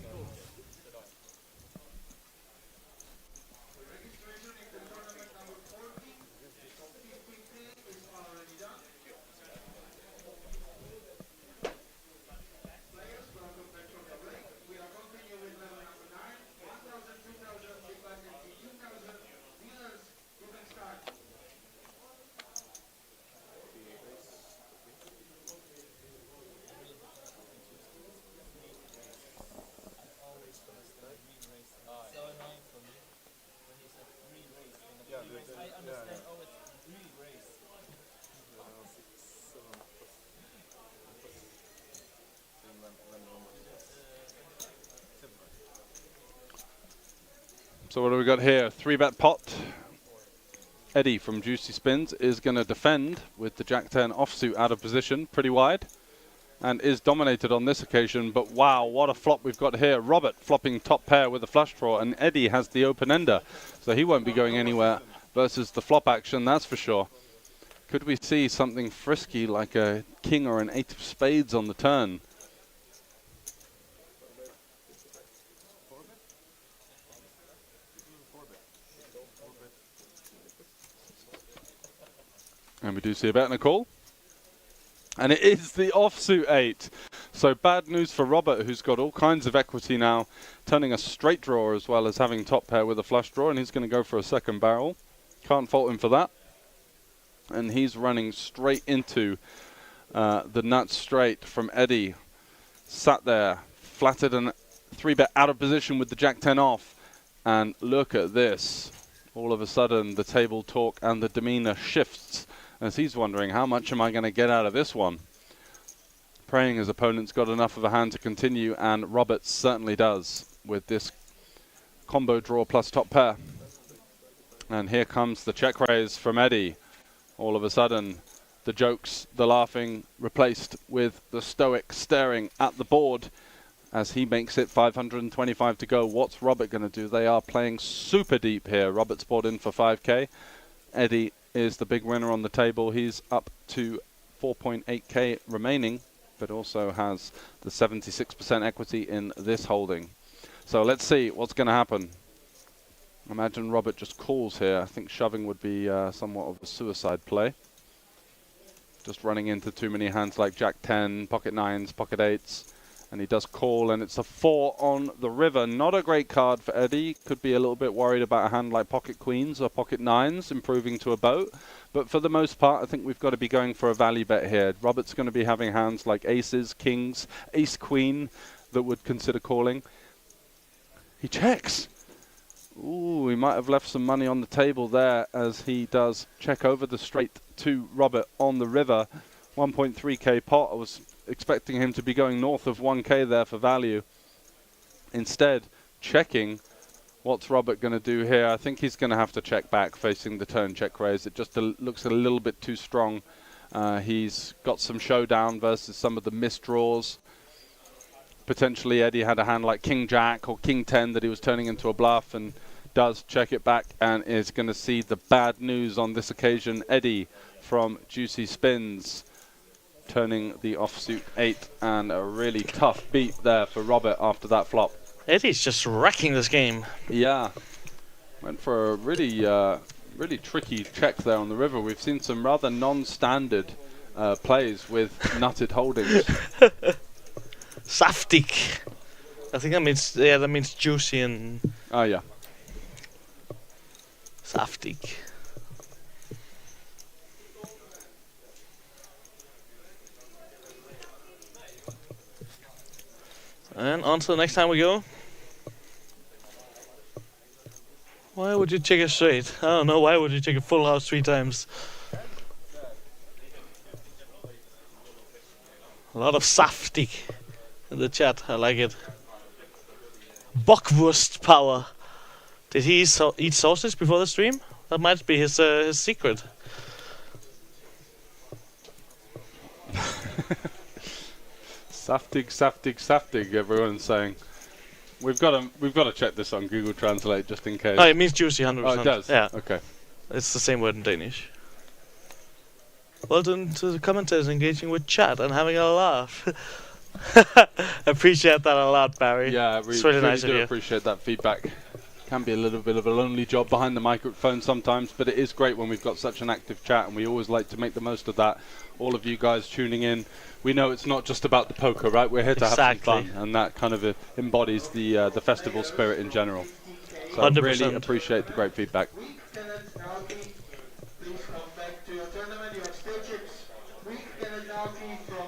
So what do we got here? 3-bet pot. Eddie from Juicy Spins is going to defend with the Jack-10 offsuit out of position, pretty wide, and is dominated on this occasion. But wow, what a flop we've got here. Robert flopping top pair with a flush draw, and Eddie has the open ender, so he won't be going anywhere versus the flop action, that's for sure. Could we see something frisky like a king or an 8 of spades on the turn? And we do see a bet and a call. And it is the offsuit 8. So bad news for Robert, who's got all kinds of equity now, turning a straight draw as well as having top pair with a flush draw, and he's going to go for a second barrel. Can't fault him for that. And he's running straight into the nuts straight from Eddie. Sat there, flattered and 3-bet out of position with the Jack-10 off. And look at this. All of a sudden, the table talk and the demeanor shifts, as he's wondering, how much am I going to get out of this one? Praying his opponent's got enough of a hand to continue, and Robert certainly does with this combo draw plus top pair. And here comes the check raise from Eddie. All of a sudden, the jokes, the laughing, replaced with the stoic staring at the board as he makes it 525 to go. What's Robert going to do? They are playing super deep here. Robert's bought in for 5k. Eddie is the big winner on the table. He's up to 4.8k remaining, but also has the 76% equity in this holding. So let's see what's going to happen. Imagine Robert just calls here. I think shoving would be somewhat of a suicide play. Just running into too many hands like Jack-10, pocket 9s, pocket 8s. And he does call, and it's a 4 on the river. Not a great card for Eddie. Could be a little bit worried about a hand like pocket queens or pocket 9s improving to a boat. But for the most part, I think we've got to be going for a value bet here. Robert's going to be having hands like aces, kings, ace-queen that would consider calling. He checks. Ooh, he might have left some money on the table there as he does check over the straight to Robert on the river. 1.3k pot. I was expecting him to be going north of 1k there for value. Instead, checking. What's Robert going to do here? I think he's going to have to check back facing the turn check raise. It just looks a little bit too strong. He's got some showdown versus some of the missed draws. Potentially Eddie had a hand like King Jack or King 10 that he was turning into a bluff, and does check it back and is going to see the bad news on this occasion. Eddie from Juicy Spins turning the offsuit 8, and a really tough beat there for Robert after that flop. Eddie's just wrecking this game. Yeah. Went for a really really tricky check there on the river. We've seen some rather non-standard plays with nutted holdings. Saftig. I think that means juicy and... Oh, yeah. Saftig. And on to the next time we go. Why would you check it straight? I don't know, why would you check a full house 3 times? A lot of saftig in the chat, I like it. Bockwurst power. Did he eat sausage before the stream? That might be his secret. Saftig, saftig, saftig. Everyone's saying. We've got to check this on Google Translate just in case. Oh, it means juicy 100%. Oh, it does. Yeah. Okay. It's the same word in Danish. Well done to the commentators engaging with chat and having a laugh. Appreciate that a lot, Barry. Yeah, it's really nice of do you. appreciate that feedback. Can be a little bit of a lonely job behind the microphone sometimes, but it is great when we've got such an active chat, and we always like to make the most of that. All of you guys tuning in, we know it's not just about the poker, right? We're here to have some fun, and that kind of embodies the festival spirit in general. So 100%. really appreciate the great feedback.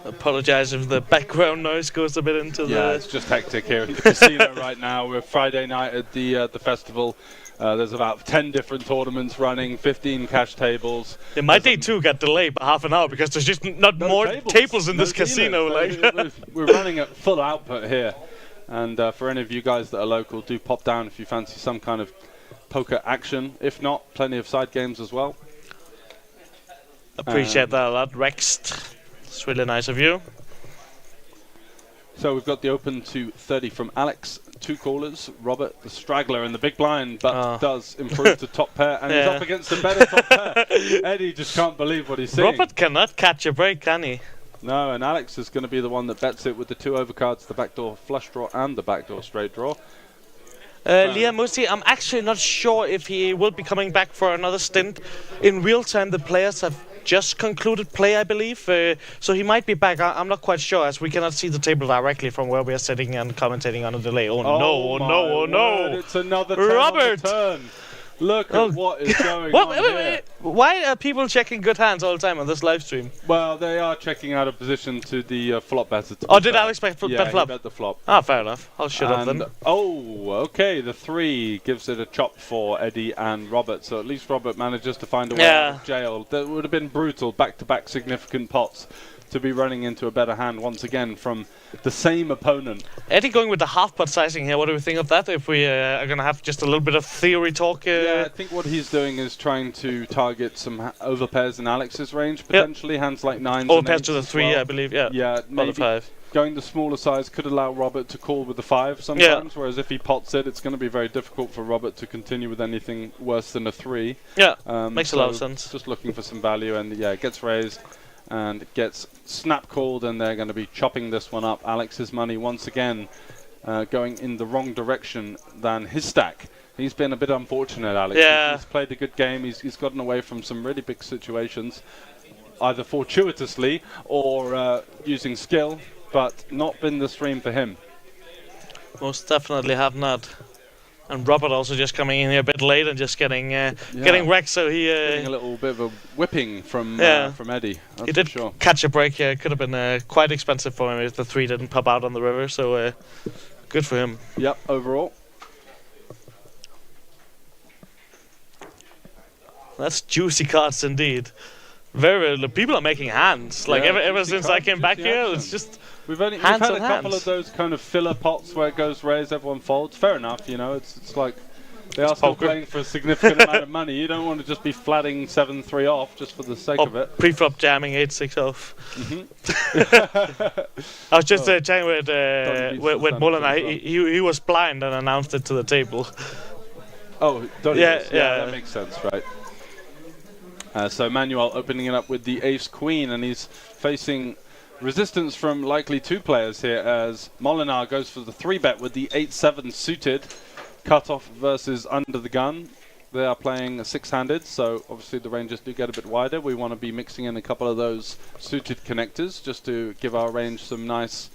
Apologize if the background noise goes a bit into the... Yeah, it's just hectic here at the casino right now. We're Friday night at the festival. There's about 10 different tournaments running, 15 cash tables. Yeah, my day too got delayed by half an hour because there's just not more tables in this casino. We're running at full output here. And for any of you guys that are local, do pop down if you fancy some kind of poker action. If not, plenty of side games as well. Appreciate that a lot, Rext. It's really nice of you. So we've got the open to 30 from Alex. 2 callers, Robert the straggler in the big blind, but does improve to top pair, and he's up against a better top pair. Eddie just can't believe what he's seeing. Robert cannot catch a break, can he? No, and Alex is going to be the one that bets it with the 2 overcards, the backdoor flush draw and the backdoor straight draw. Liam Musi, I'm actually not sure if he will be coming back for another stint. In real time, the players have just concluded play, I believe, so he might be back. I'm not quite sure, as we cannot see the table directly from where we are sitting and commentating on a delay. Oh no, oh no, oh no! It's another turn Robert! On the turn. Look at what is going on here. Why are people checking good hands all the time on this live stream? Well, they are checking out of position to the flop better. Oh, did Alex bet flop? Yeah, he bet the flop. Ah, fair enough. I'll shut up then. Oh, okay. The 3 gives it a chop for Eddie and Robert. So at least Robert manages to find a way out of jail. That would have been brutal. Back-to-back significant pots to be running into a better hand once again from the same opponent. Eddie going with the half pot sizing here. What do we think of that? If we are going to have just a little bit of theory talk. Yeah, I think what he's doing is trying to target some overpairs in Alex's range, potentially hands like 9s. Overpairs to the 3, I believe. Yeah. Yeah, maybe the 5. Going the smaller size could allow Robert to call with the 5 sometimes, whereas if he pots it, it's going to be very difficult for Robert to continue with anything worse than a 3. Yeah, makes a lot of sense. Just looking for some value, and yeah, it gets raised and gets snap called, and they're going to be chopping this one up. Alex's money once again going in the wrong direction than his stack. He's been a bit unfortunate, Alex. Yeah. He's played a good game. He's gotten away from some really big situations, either fortuitously or using skill, but not been the stream for him. Most definitely have not. And Robert also just coming in here a bit late and just getting wrecked, so he... getting a little bit of a whipping from Eddie, that's he did sure. catch a break here. It could have been quite expensive for him if the 3 didn't pop out on the river, so good for him. Yep, overall. That's juicy cards indeed. Very people are making hands. Like ever since I came back here, it's just... We've had a couple of those kind of filler pots where it goes raise, everyone folds. Fair enough, you know. It's like they are still playing for a significant amount of money. You don't want to just be flatting 7-3 off just for the sake of it. Pre-flop jamming 8-6 off. I was just chatting with Molina. He was blind and announced it to the table. Oh, that makes sense, right? So Manuel opening it up with the ace-queen, and he's facing resistance from likely 2 players here as Molinar goes for the 3-bet with the 8-7 suited. Cutoff versus under the gun. They are playing 6-handed, so obviously the ranges do get a bit wider. We want to be mixing in a couple of those suited connectors just to give our range some nice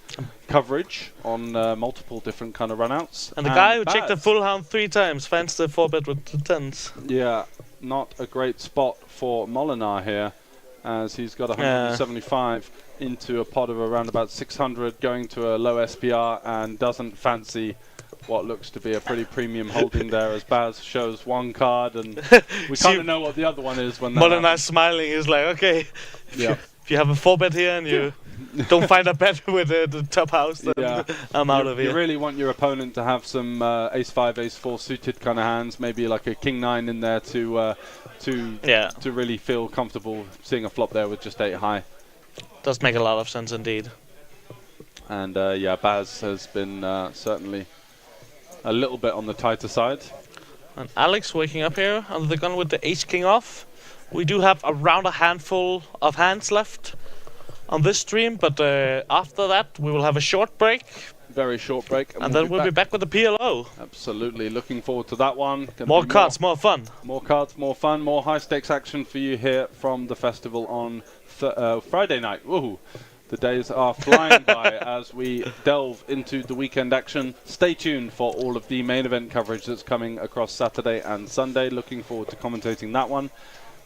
coverage on multiple different kind of runouts. And the guy who checked the full hand 3 times finds the 4-bet with the 10s. Yeah, not a great spot for Molinar here, as he's got 175 into a pot of around about 600, going to a low SPR, and doesn't fancy what looks to be a pretty premium holding there, as Baz shows 1 card, and we kind of know what the other one is when that Molinar's smiling. He's like, okay, if you have a 4-bet here and you don't find a bet with the top house, then I'm out of here. You really want your opponent to have some ace-5, ace-4 suited kind of hands, maybe like a king-9 in there to really feel comfortable seeing a flop there with just 8 high. Does make a lot of sense indeed. And yeah, Baz has been certainly a little bit on the tighter side. And Alex waking up here under the gun with the ace king off. We do have around a handful of hands left on this stream, but after that we will have a short break. Very short break. And then we'll be back with the PLO. Absolutely. Looking forward to that one. More cards, more fun. More cards, more fun, more high stakes action for you here from the festival on Friday night. Woohoo! The days are flying by as we delve into the weekend action. Stay tuned for all of the main event coverage that's coming across Saturday and Sunday. Looking forward to commentating that one.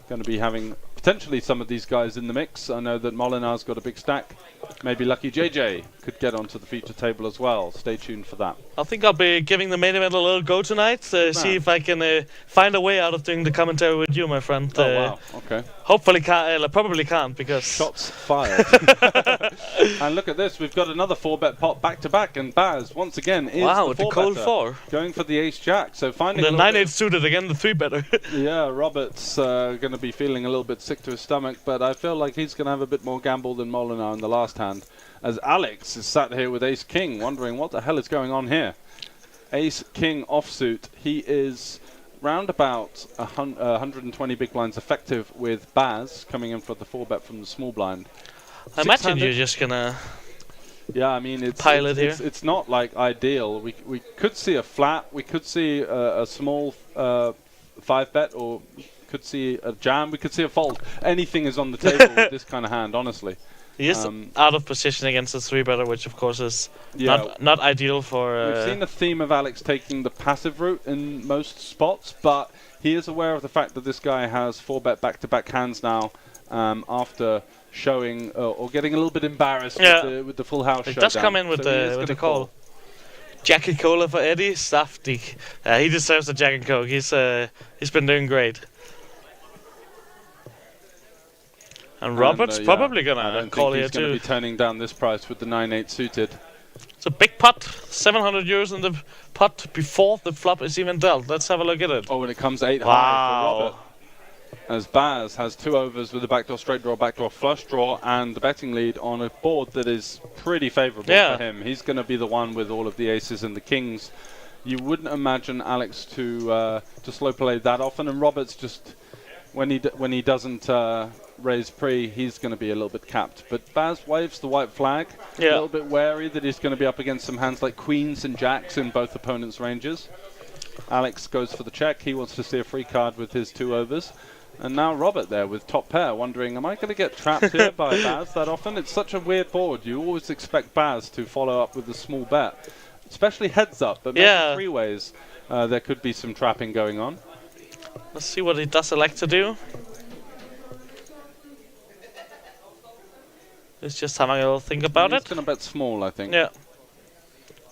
Going to be having potentially some of these guys in the mix. I know that Molinar's got a big stack. Maybe Lucky JJ could get onto the feature table as well. Stay tuned for that. I think I'll be giving the main event a little go tonight. See if I can find a way out of doing the commentary with you, my friend. Oh, wow. Okay. Hopefully can't. Probably can't because... Shots fired. And look at this. We've got another 4-bet pot back-to-back. And Baz, once again, is wow, the with the cold 4. Going for the ace-jack. So finding the 9-8 suited again, the 3-better. Yeah, Robert's going to be feeling a little bit sick to his stomach. But I feel like he's going to have a bit more gamble than Molinar in the last hand. As Alex is sat here with ace-king, wondering what the hell is going on here. Ace-king offsuit. He is round about 120 big blinds effective with Baz coming in for the 4-bet from the small blind. I imagine you're just going to... Yeah, I mean, it's not like ideal. We could see a flat. We could see a small 5-bet, or could see a jam. We could see a fold. Anything is on the table with this kind of hand, honestly. He is out of position against the 3-better, which of course is not ideal for... We've seen the theme of Alex taking the passive route in most spots, but he is aware of the fact that this guy has 4-bet back-to-back hands now after showing or getting a little bit embarrassed with the full house showdown. It does come in with the call. Jack and Cola for Eddie, safety. He deserves a Jack and Coke. He's been doing great. And Robert's probably gonna call here too. He's gonna be turning down this price with the 9-8 suited. It's a big pot, 700 euros in the pot before the flop is even dealt. Let's have a look at it. Oh, and it comes 8 high for Robert. As Baz has 2 overs with a backdoor straight draw, backdoor flush draw, and the betting lead on a board that is pretty favourable for him. He's going to be the one with all of the aces and the kings. You wouldn't imagine Alex to slow play that often, and Robert's just when he doesn't raise pre, he's going to be a little bit capped. But Baz waves the white flag, a little bit wary that he's going to be up against some hands like queens and jacks in both opponents' ranges. Alex goes for the check. He wants to see a free card with his 2 overs. And now Robert there with top pair, wondering, am I going to get trapped here by Baz that often? It's such a weird board. You always expect Baz to follow up with a small bet, especially heads up, but maybe 3 ways there could be some trapping going on. Let's see what he does elect to do. He's just having a little think about it. He's going to bet small, I think. Yeah.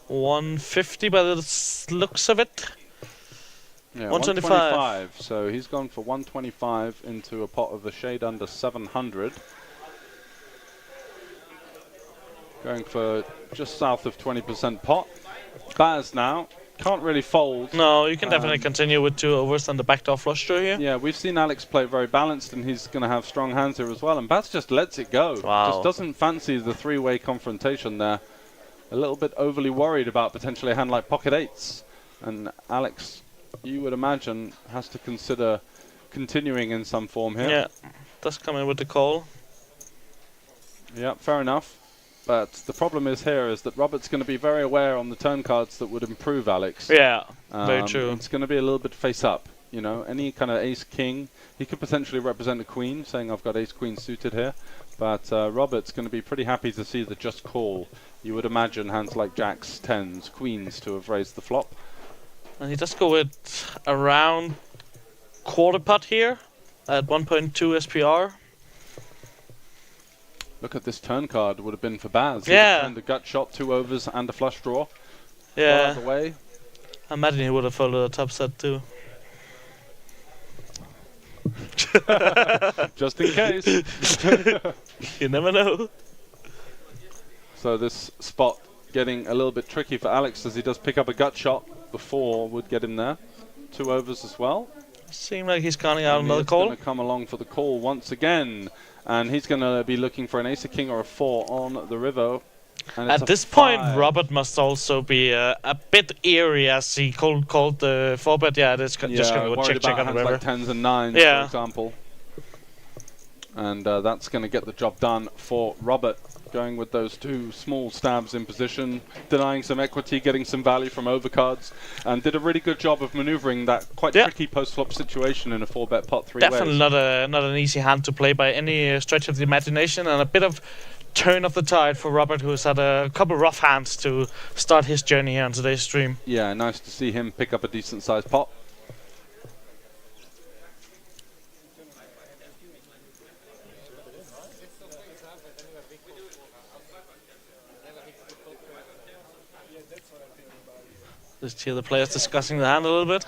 150 by the looks of it. Yeah, 125. So he's gone for 125 into a pot of a shade under 700. Going for just south of 20% pot. Baz now. Can't really fold. No, you can definitely continue with 2 overs and the backdoor flush draw here. Yeah, we've seen Alex play very balanced, and he's going to have strong hands here as well. And Baz just lets it go. Wow. Just doesn't fancy the 3-way confrontation there. A little bit overly worried about potentially a hand like pocket 8s. And Alex, you would imagine, has to consider continuing in some form here. Yeah, does come in with the call. Yeah, fair enough. But the problem is that Robert's going to be very aware on the turn cards that would improve Alex. Yeah, very true. It's going to be a little bit face up. You know, any kind of ace-king, he could potentially represent a queen, saying I've got ace-queen suited here. But Robert's going to be pretty happy to see the just call. You would imagine hands like jacks, 10s, queens to have raised the flop. And he does go with around quarter pot here at 1.2 SPR. Look at this turn card would have been for Baz. Yeah. And the gut shot, 2 overs and a flush draw. Yeah. Out of the way. I imagine he would have folded a top set too. Just in case. You never know. So this spot getting a little bit tricky for Alex as he does pick up a gut shot before would get him there. 2 overs as well. Seems like he's calling out And another he's call. going to come along for the call once again. And he's going to be looking for an ace, a king, or a 4 on the river. And it's At a this point, 5. Robert must also be a bit eerie as he called the 4-bet. Yeah, just going to go worried check about on the hands river. like 10s and 9s, Yeah. for example. And that's going to get the job done for Robert. Going with those 2 small stabs in position, denying some equity, getting some value from overcards, and did a really good job of maneuvering that quite tricky post-flop situation in a 4-bet pot 3 Definitely ways. not an easy hand to play by any stretch of the imagination, and a bit of turn of the tide for Robert, who's had a couple rough hands to start his journey here on today's stream. Yeah, nice to see him pick up a decent-sized pot. Just hear the players discussing the hand a little bit.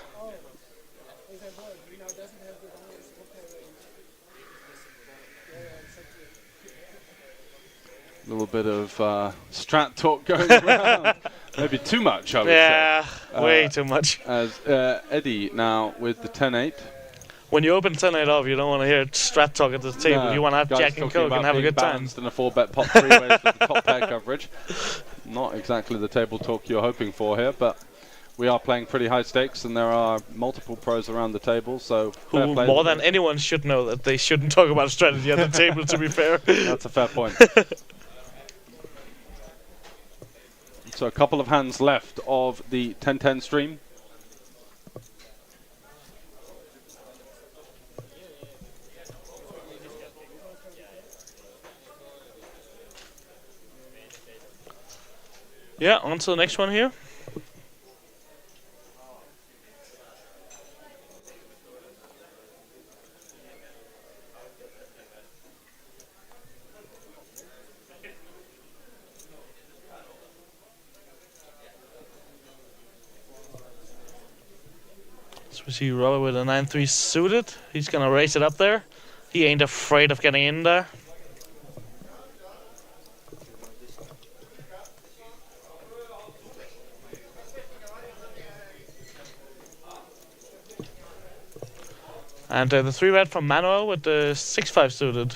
A little bit of strat talk going around. Maybe too much, I would say. Yeah, way too much. As Eddie now with the 10-8. When you open 10-8 off, you don't want to hear strat talk at the table. No, you want to have guys Jack and talking Coke about and have a being good time. balanced in a 4-bet pot 3 ways with the top pair coverage. Not exactly the table talk you're hoping for here, but we are playing pretty high stakes, and there are multiple pros around the table, so Who more than anyone should know that they shouldn't talk about strategy at the table, to be fair. That's a fair point. So a couple of hands left of the 10-10 stream. Yeah, on to the next one here. So we see Robert with a 9-3 suited. He's gonna raise it up there. He ain't afraid of getting in there. And the 3-bet from Manuel with the 6-5 suited.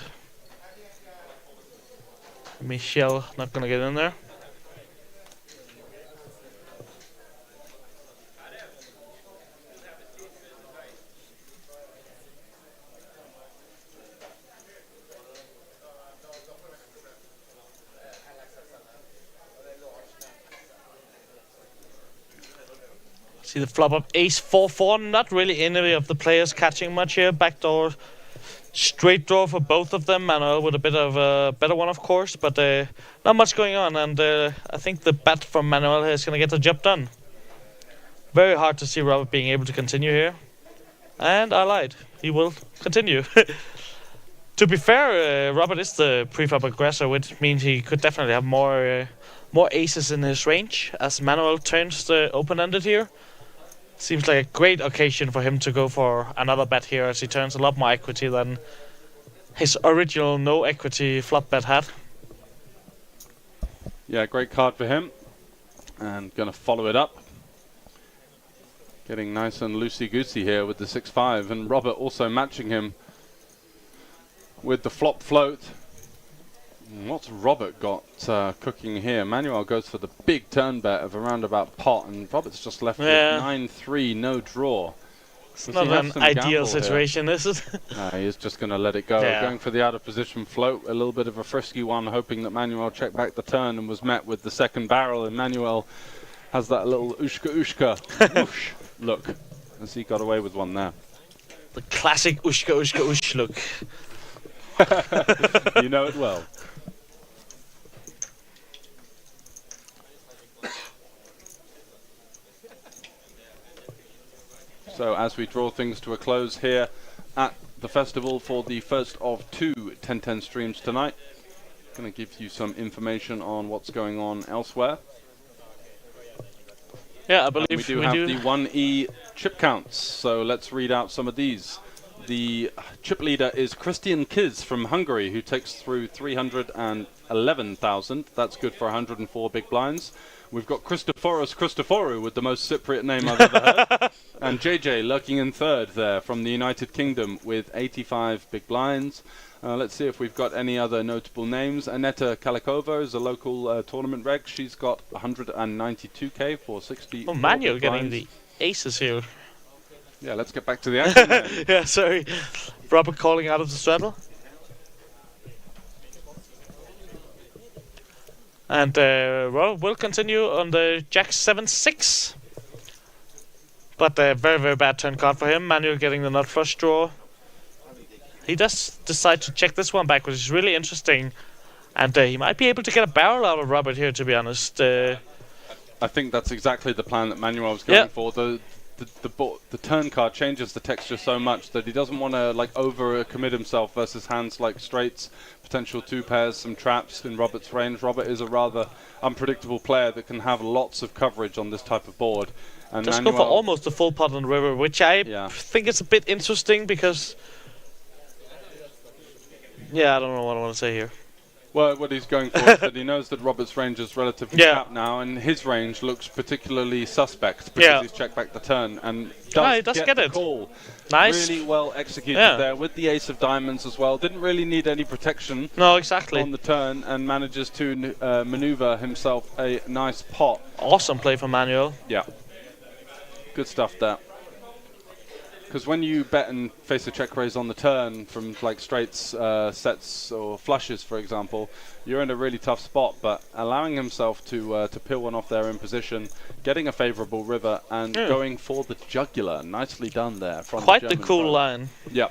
Michelle not gonna get in there. See the flop up ace 4-4. Not really any of the players catching much here. Backdoor straight draw for both of them. Manuel with a bit of a better one, of course, but not much going on. And I think the bet from Manuel here is going to get the job done. Very hard to see Robert being able to continue here. And I lied. He will continue. To be fair, Robert is the preflop aggressor, which means he could definitely have more aces in his range as Manuel turns the open-ended here. Seems like a great occasion for him to go for another bet here, as he turns a lot more equity than his original no equity flop bet had. Yeah, great card for him. And going to follow it up. Getting nice and loosey-goosey here with the 6-5. And Robert also matching him with the flop float. What's Robert got cooking here? Manuel goes for the big turn bet of a roundabout pot, and Robert's just left with 9-3, no draw. It's not an ideal situation, is it? He's just going to let it go. Going for the out of position float, a little bit of a frisky one, hoping that Manuel checked back the turn, and was met with the second barrel, and Manuel has that little ushka whoosh look, as he got away with one there. The classic ushka look. You know it well. So as we draw things to a close here at the festival for the first of 2 10-10 streams tonight, going to give you some information on what's going on elsewhere. Yeah, I believe we do have the 1E chip counts, so let's read out some of these. The chip leader is Christian Kiz from Hungary, who takes through 311,000. That's good for 104 big blinds. We've got Christophorus Christophorou with the most Cypriot name I've ever heard. And JJ lurking in third there from the United Kingdom with 85 big blinds. Let's see if we've got any other notable names. Aneta Kalikova is a local tournament reg. She's got 192k for 60. Oh, Manuel getting the aces here. Yeah, let's get back to the action then. Yeah, sorry. Robert calling out of the straddle. And well, we'll continue on the Jack 7-6. But a very, very bad turn card for him. Manuel getting the nut flush draw. He does decide to check this one back, which is really interesting. And he might be able to get a barrel out of Robert here, to be honest. I think that's exactly the plan that Manuel was going for. The turn card changes the texture so much that he doesn't want to like over commit himself versus hands like straights, potential two pairs, some traps in Robert's range. Robert is a rather unpredictable player that can have lots of coverage on this type of board. And just go for almost a full pot on the river, which I think is a bit interesting because... Yeah, I don't know what I want to say here. Well, what he's going for is that he knows that Robert's range is relatively capped now, and his range looks particularly suspect because he's checked back the turn and does get the call. Nice. Really well executed there with the ace of diamonds as well. Didn't really need any protection. No, exactly. On the turn, and manages to maneuver himself a nice pot. Awesome play from Manuel. Yeah. Good stuff there. Because when you bet and face a check raise on the turn from like straights, sets or flushes, for example, you're in a really tough spot. But allowing himself to peel one off there in position, getting a favourable river, and going for the jugular, nicely done there. From Quite the cool line. Yeah.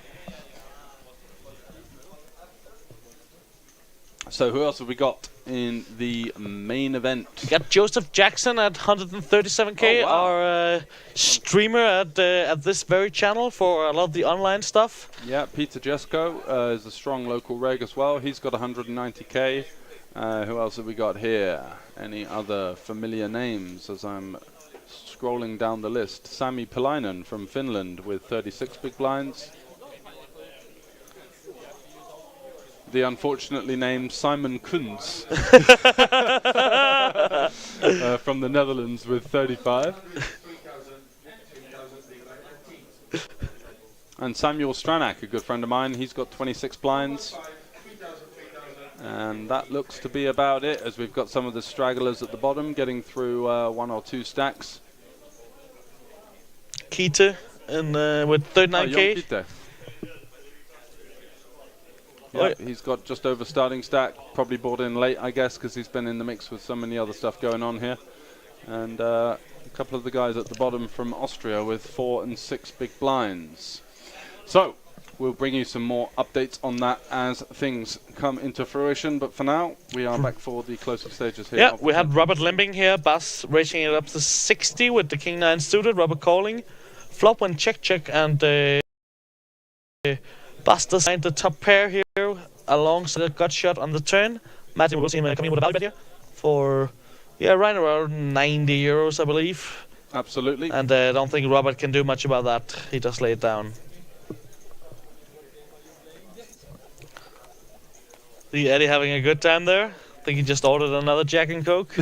So who else have we got in the main event? We got Joseph Jackson at 137k, our streamer at this very channel for a lot of the online stuff. Yeah, Peter Jesko is a strong local reg as well. He's got 190k. Who else have we got here? Any other familiar names as I'm scrolling down the list? Sami Palainen from Finland with 36 big blinds. The unfortunately named Simon Kunz from the Netherlands with 35. And Samuel Stranak, a good friend of mine, he's got 26 blinds. And that looks to be about it, as we've got some of the stragglers at the bottom getting through one or two stacks. Keita with 39k. Yeah, he's got just over starting stack, probably bought in late, I guess, because he's been in the mix with so many other stuff going on here. And a couple of the guys at the bottom from Austria with 4 and 6 big blinds. So, we'll bring you some more updates on that as things come into fruition. But for now, we are back for the closing stages here. Yeah, we had Robert Limbing here, Bas raising it up to 60 with the King 9 suited, Robert calling. Flop went check, and Bas designed the top pair here alongside a gut shot on the turn. Matthew will see him coming in with a value bet here for, right around 90 euros, I believe. Absolutely. And I don't think Robert can do much about that. He just laid it down. See Eddie having a good time there. I think he just ordered another Jack and Coke.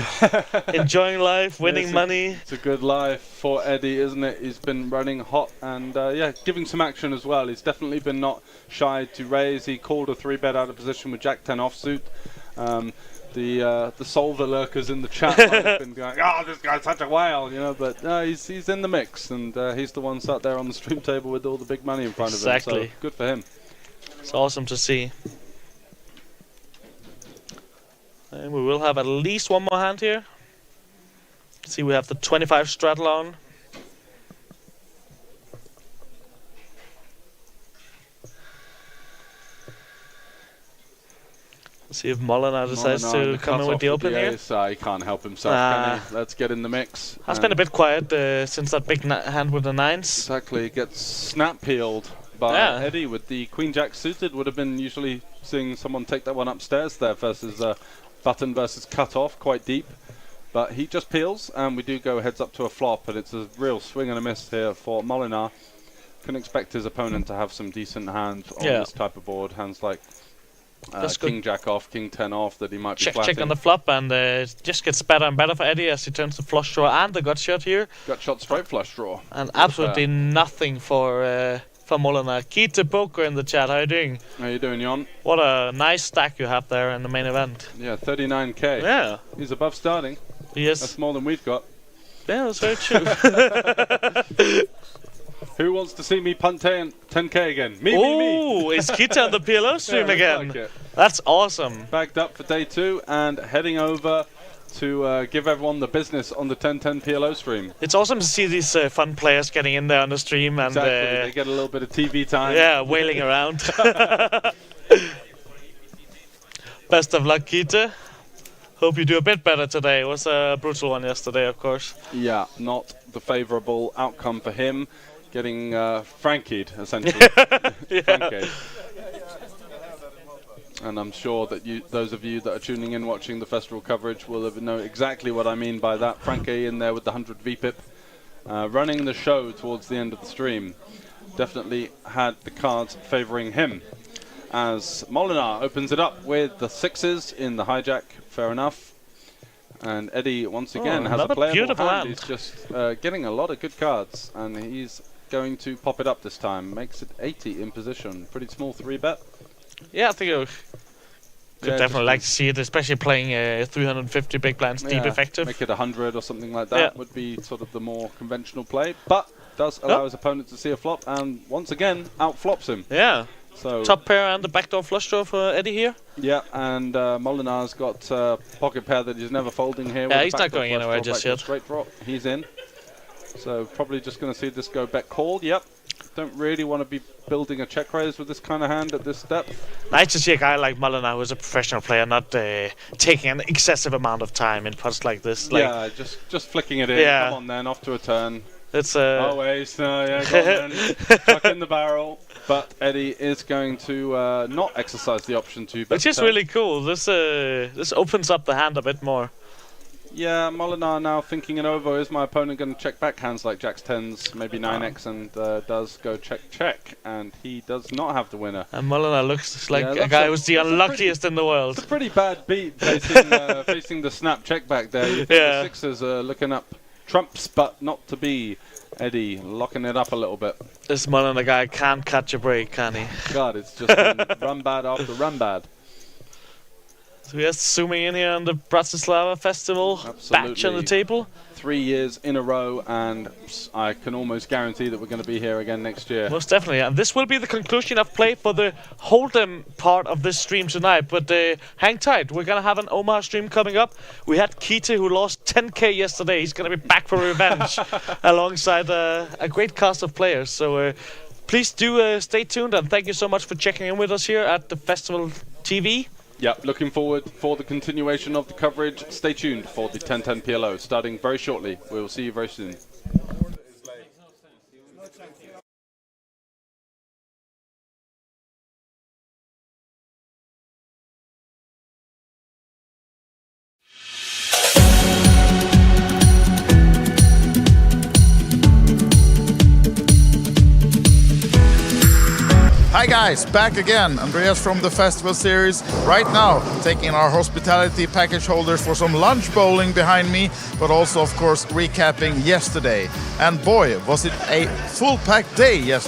Enjoying life, winning money. It's a good life for Eddie, isn't it? He's been running hot and giving some action as well. He's definitely been not shy to raise. He called a 3-bet out of position with Jack 10 offsuit. The solver lurkers in the chat might have been going, "Oh, this guy's such a whale," you know. But he's in the mix, and he's the one sat there on the stream table with all the big money in front of him. So good for him. It's awesome to see. And we will have at least one more hand here. See, we have the 25 straddle on. Let's see if Molinar decides to come in with the open here. He can't help himself, can he? Let's get in the mix. Has been a bit quiet since that big hand with the 9s. Exactly, it gets snap peeled by Eddie with the Queen Jack suited. Would have been usually seeing someone take that one upstairs there versus button versus cut off, quite deep. But he just peels, and we do go heads up to a flop, and it's a real swing and a miss here for Molinar. Can expect his opponent to have some decent hands on this type of board. Hands like That's good. King Jack off, King 10 off that he might be Check flatting. on the flop, and it just gets better and better for Eddie as he turns the flush draw and the gut shot here. Gut shot straight flush draw. And absolutely nothing for Molina. Kita Poker in the chat, how are you doing? How you doing, Jon? What a nice stack you have there in the main event. Yeah, 39k. Yeah, He's above starting. yes. That's more than we've got. Yeah, that's very true. Who wants to see me punt 10k again? Me. Oh, is Kita on the PLO stream Yeah, again? looks like it. That's awesome. Bagged up for day 2 and heading over to give everyone the business on the 1010 PLO stream. It's awesome to see these fun players getting in there on the stream and Exactly. They get a little bit of TV time. yeah, wailing around. Best of luck, Kita. Hope you do a bit better today. It was a brutal one yesterday, of course. Yeah, not the favourable outcome for him. Getting Frankied, essentially. Frankied. And I'm sure that those of you that are tuning in watching the festival coverage will know exactly what I mean by that. Frankie in there with the 100 VPIP, running the show towards the end of the stream. Definitely had the cards favouring him. As Molinar opens it up with the 6s in the hijack, fair enough. And Eddie once again has a another playable beautiful hand. hand. He's just getting a lot of good cards, and he's going to pop it up this time. Makes it 80 in position. Pretty small 3-bet. Yeah, I think I could definitely like to see it, especially playing 350 big blinds deep effective. Make it 100 or something like that would be sort of the more conventional play, but does allow his opponent to see a flop, and once again outflops him. Yeah. So top pair and the backdoor flush draw for Eddie here. Yeah, and Molinar's got pocket pair that he's never folding here. Yeah, with he's not going anywhere just yet. Straight drop, he's in. So probably just going to see this go bet called. Yep. Don't really want to be building a check raise with this kind of hand at this step. Nice to see a guy like Molinar who's a professional player not taking an excessive amount of time in pots like this. Like, yeah, just flicking it in. Yeah. Come on then, off to a turn. It's Oh, ace. No, yeah, go on then. Chuck in the barrel. But Eddie is going to not exercise the option to bet. Which is really cool. This opens up the hand a bit more. Yeah, Molinar now thinking it over. Is my opponent going to check back hands like Jacks 10s, maybe 9x, and does go check, and he does not have the winner. And Molinar looks like a guy who's the unluckiest in the world. It's a pretty bad beat facing, facing the snap check back there. You think the sixes are looking up trumps, but not to be. Eddie locking it up a little bit. This Molinar guy can't catch a break, can he? God, it's just been run bad after run bad. So we are zooming in here on the Bratislava Festival. Absolutely. Batch on the table. 3 years in a row, and I can almost guarantee that we're going to be here again next year. Most definitely, and this will be the conclusion of play for the Hold'em part of this stream tonight. But hang tight, we're going to have an Omar stream coming up. We had Kita, who lost 10k yesterday. He's going to be back for revenge alongside a great cast of players. So please do stay tuned, and thank you so much for checking in with us here at the Festival TV. Yep, looking forward for the continuation of the coverage. Stay tuned for the 1010 PLO starting very shortly. We will see you very soon. Hi guys, back again. Andreas from the Festival Series. Right now, taking our hospitality package holders for some lunch bowling behind me, but also, of course, recapping yesterday. And boy, was it a full-packed day yesterday.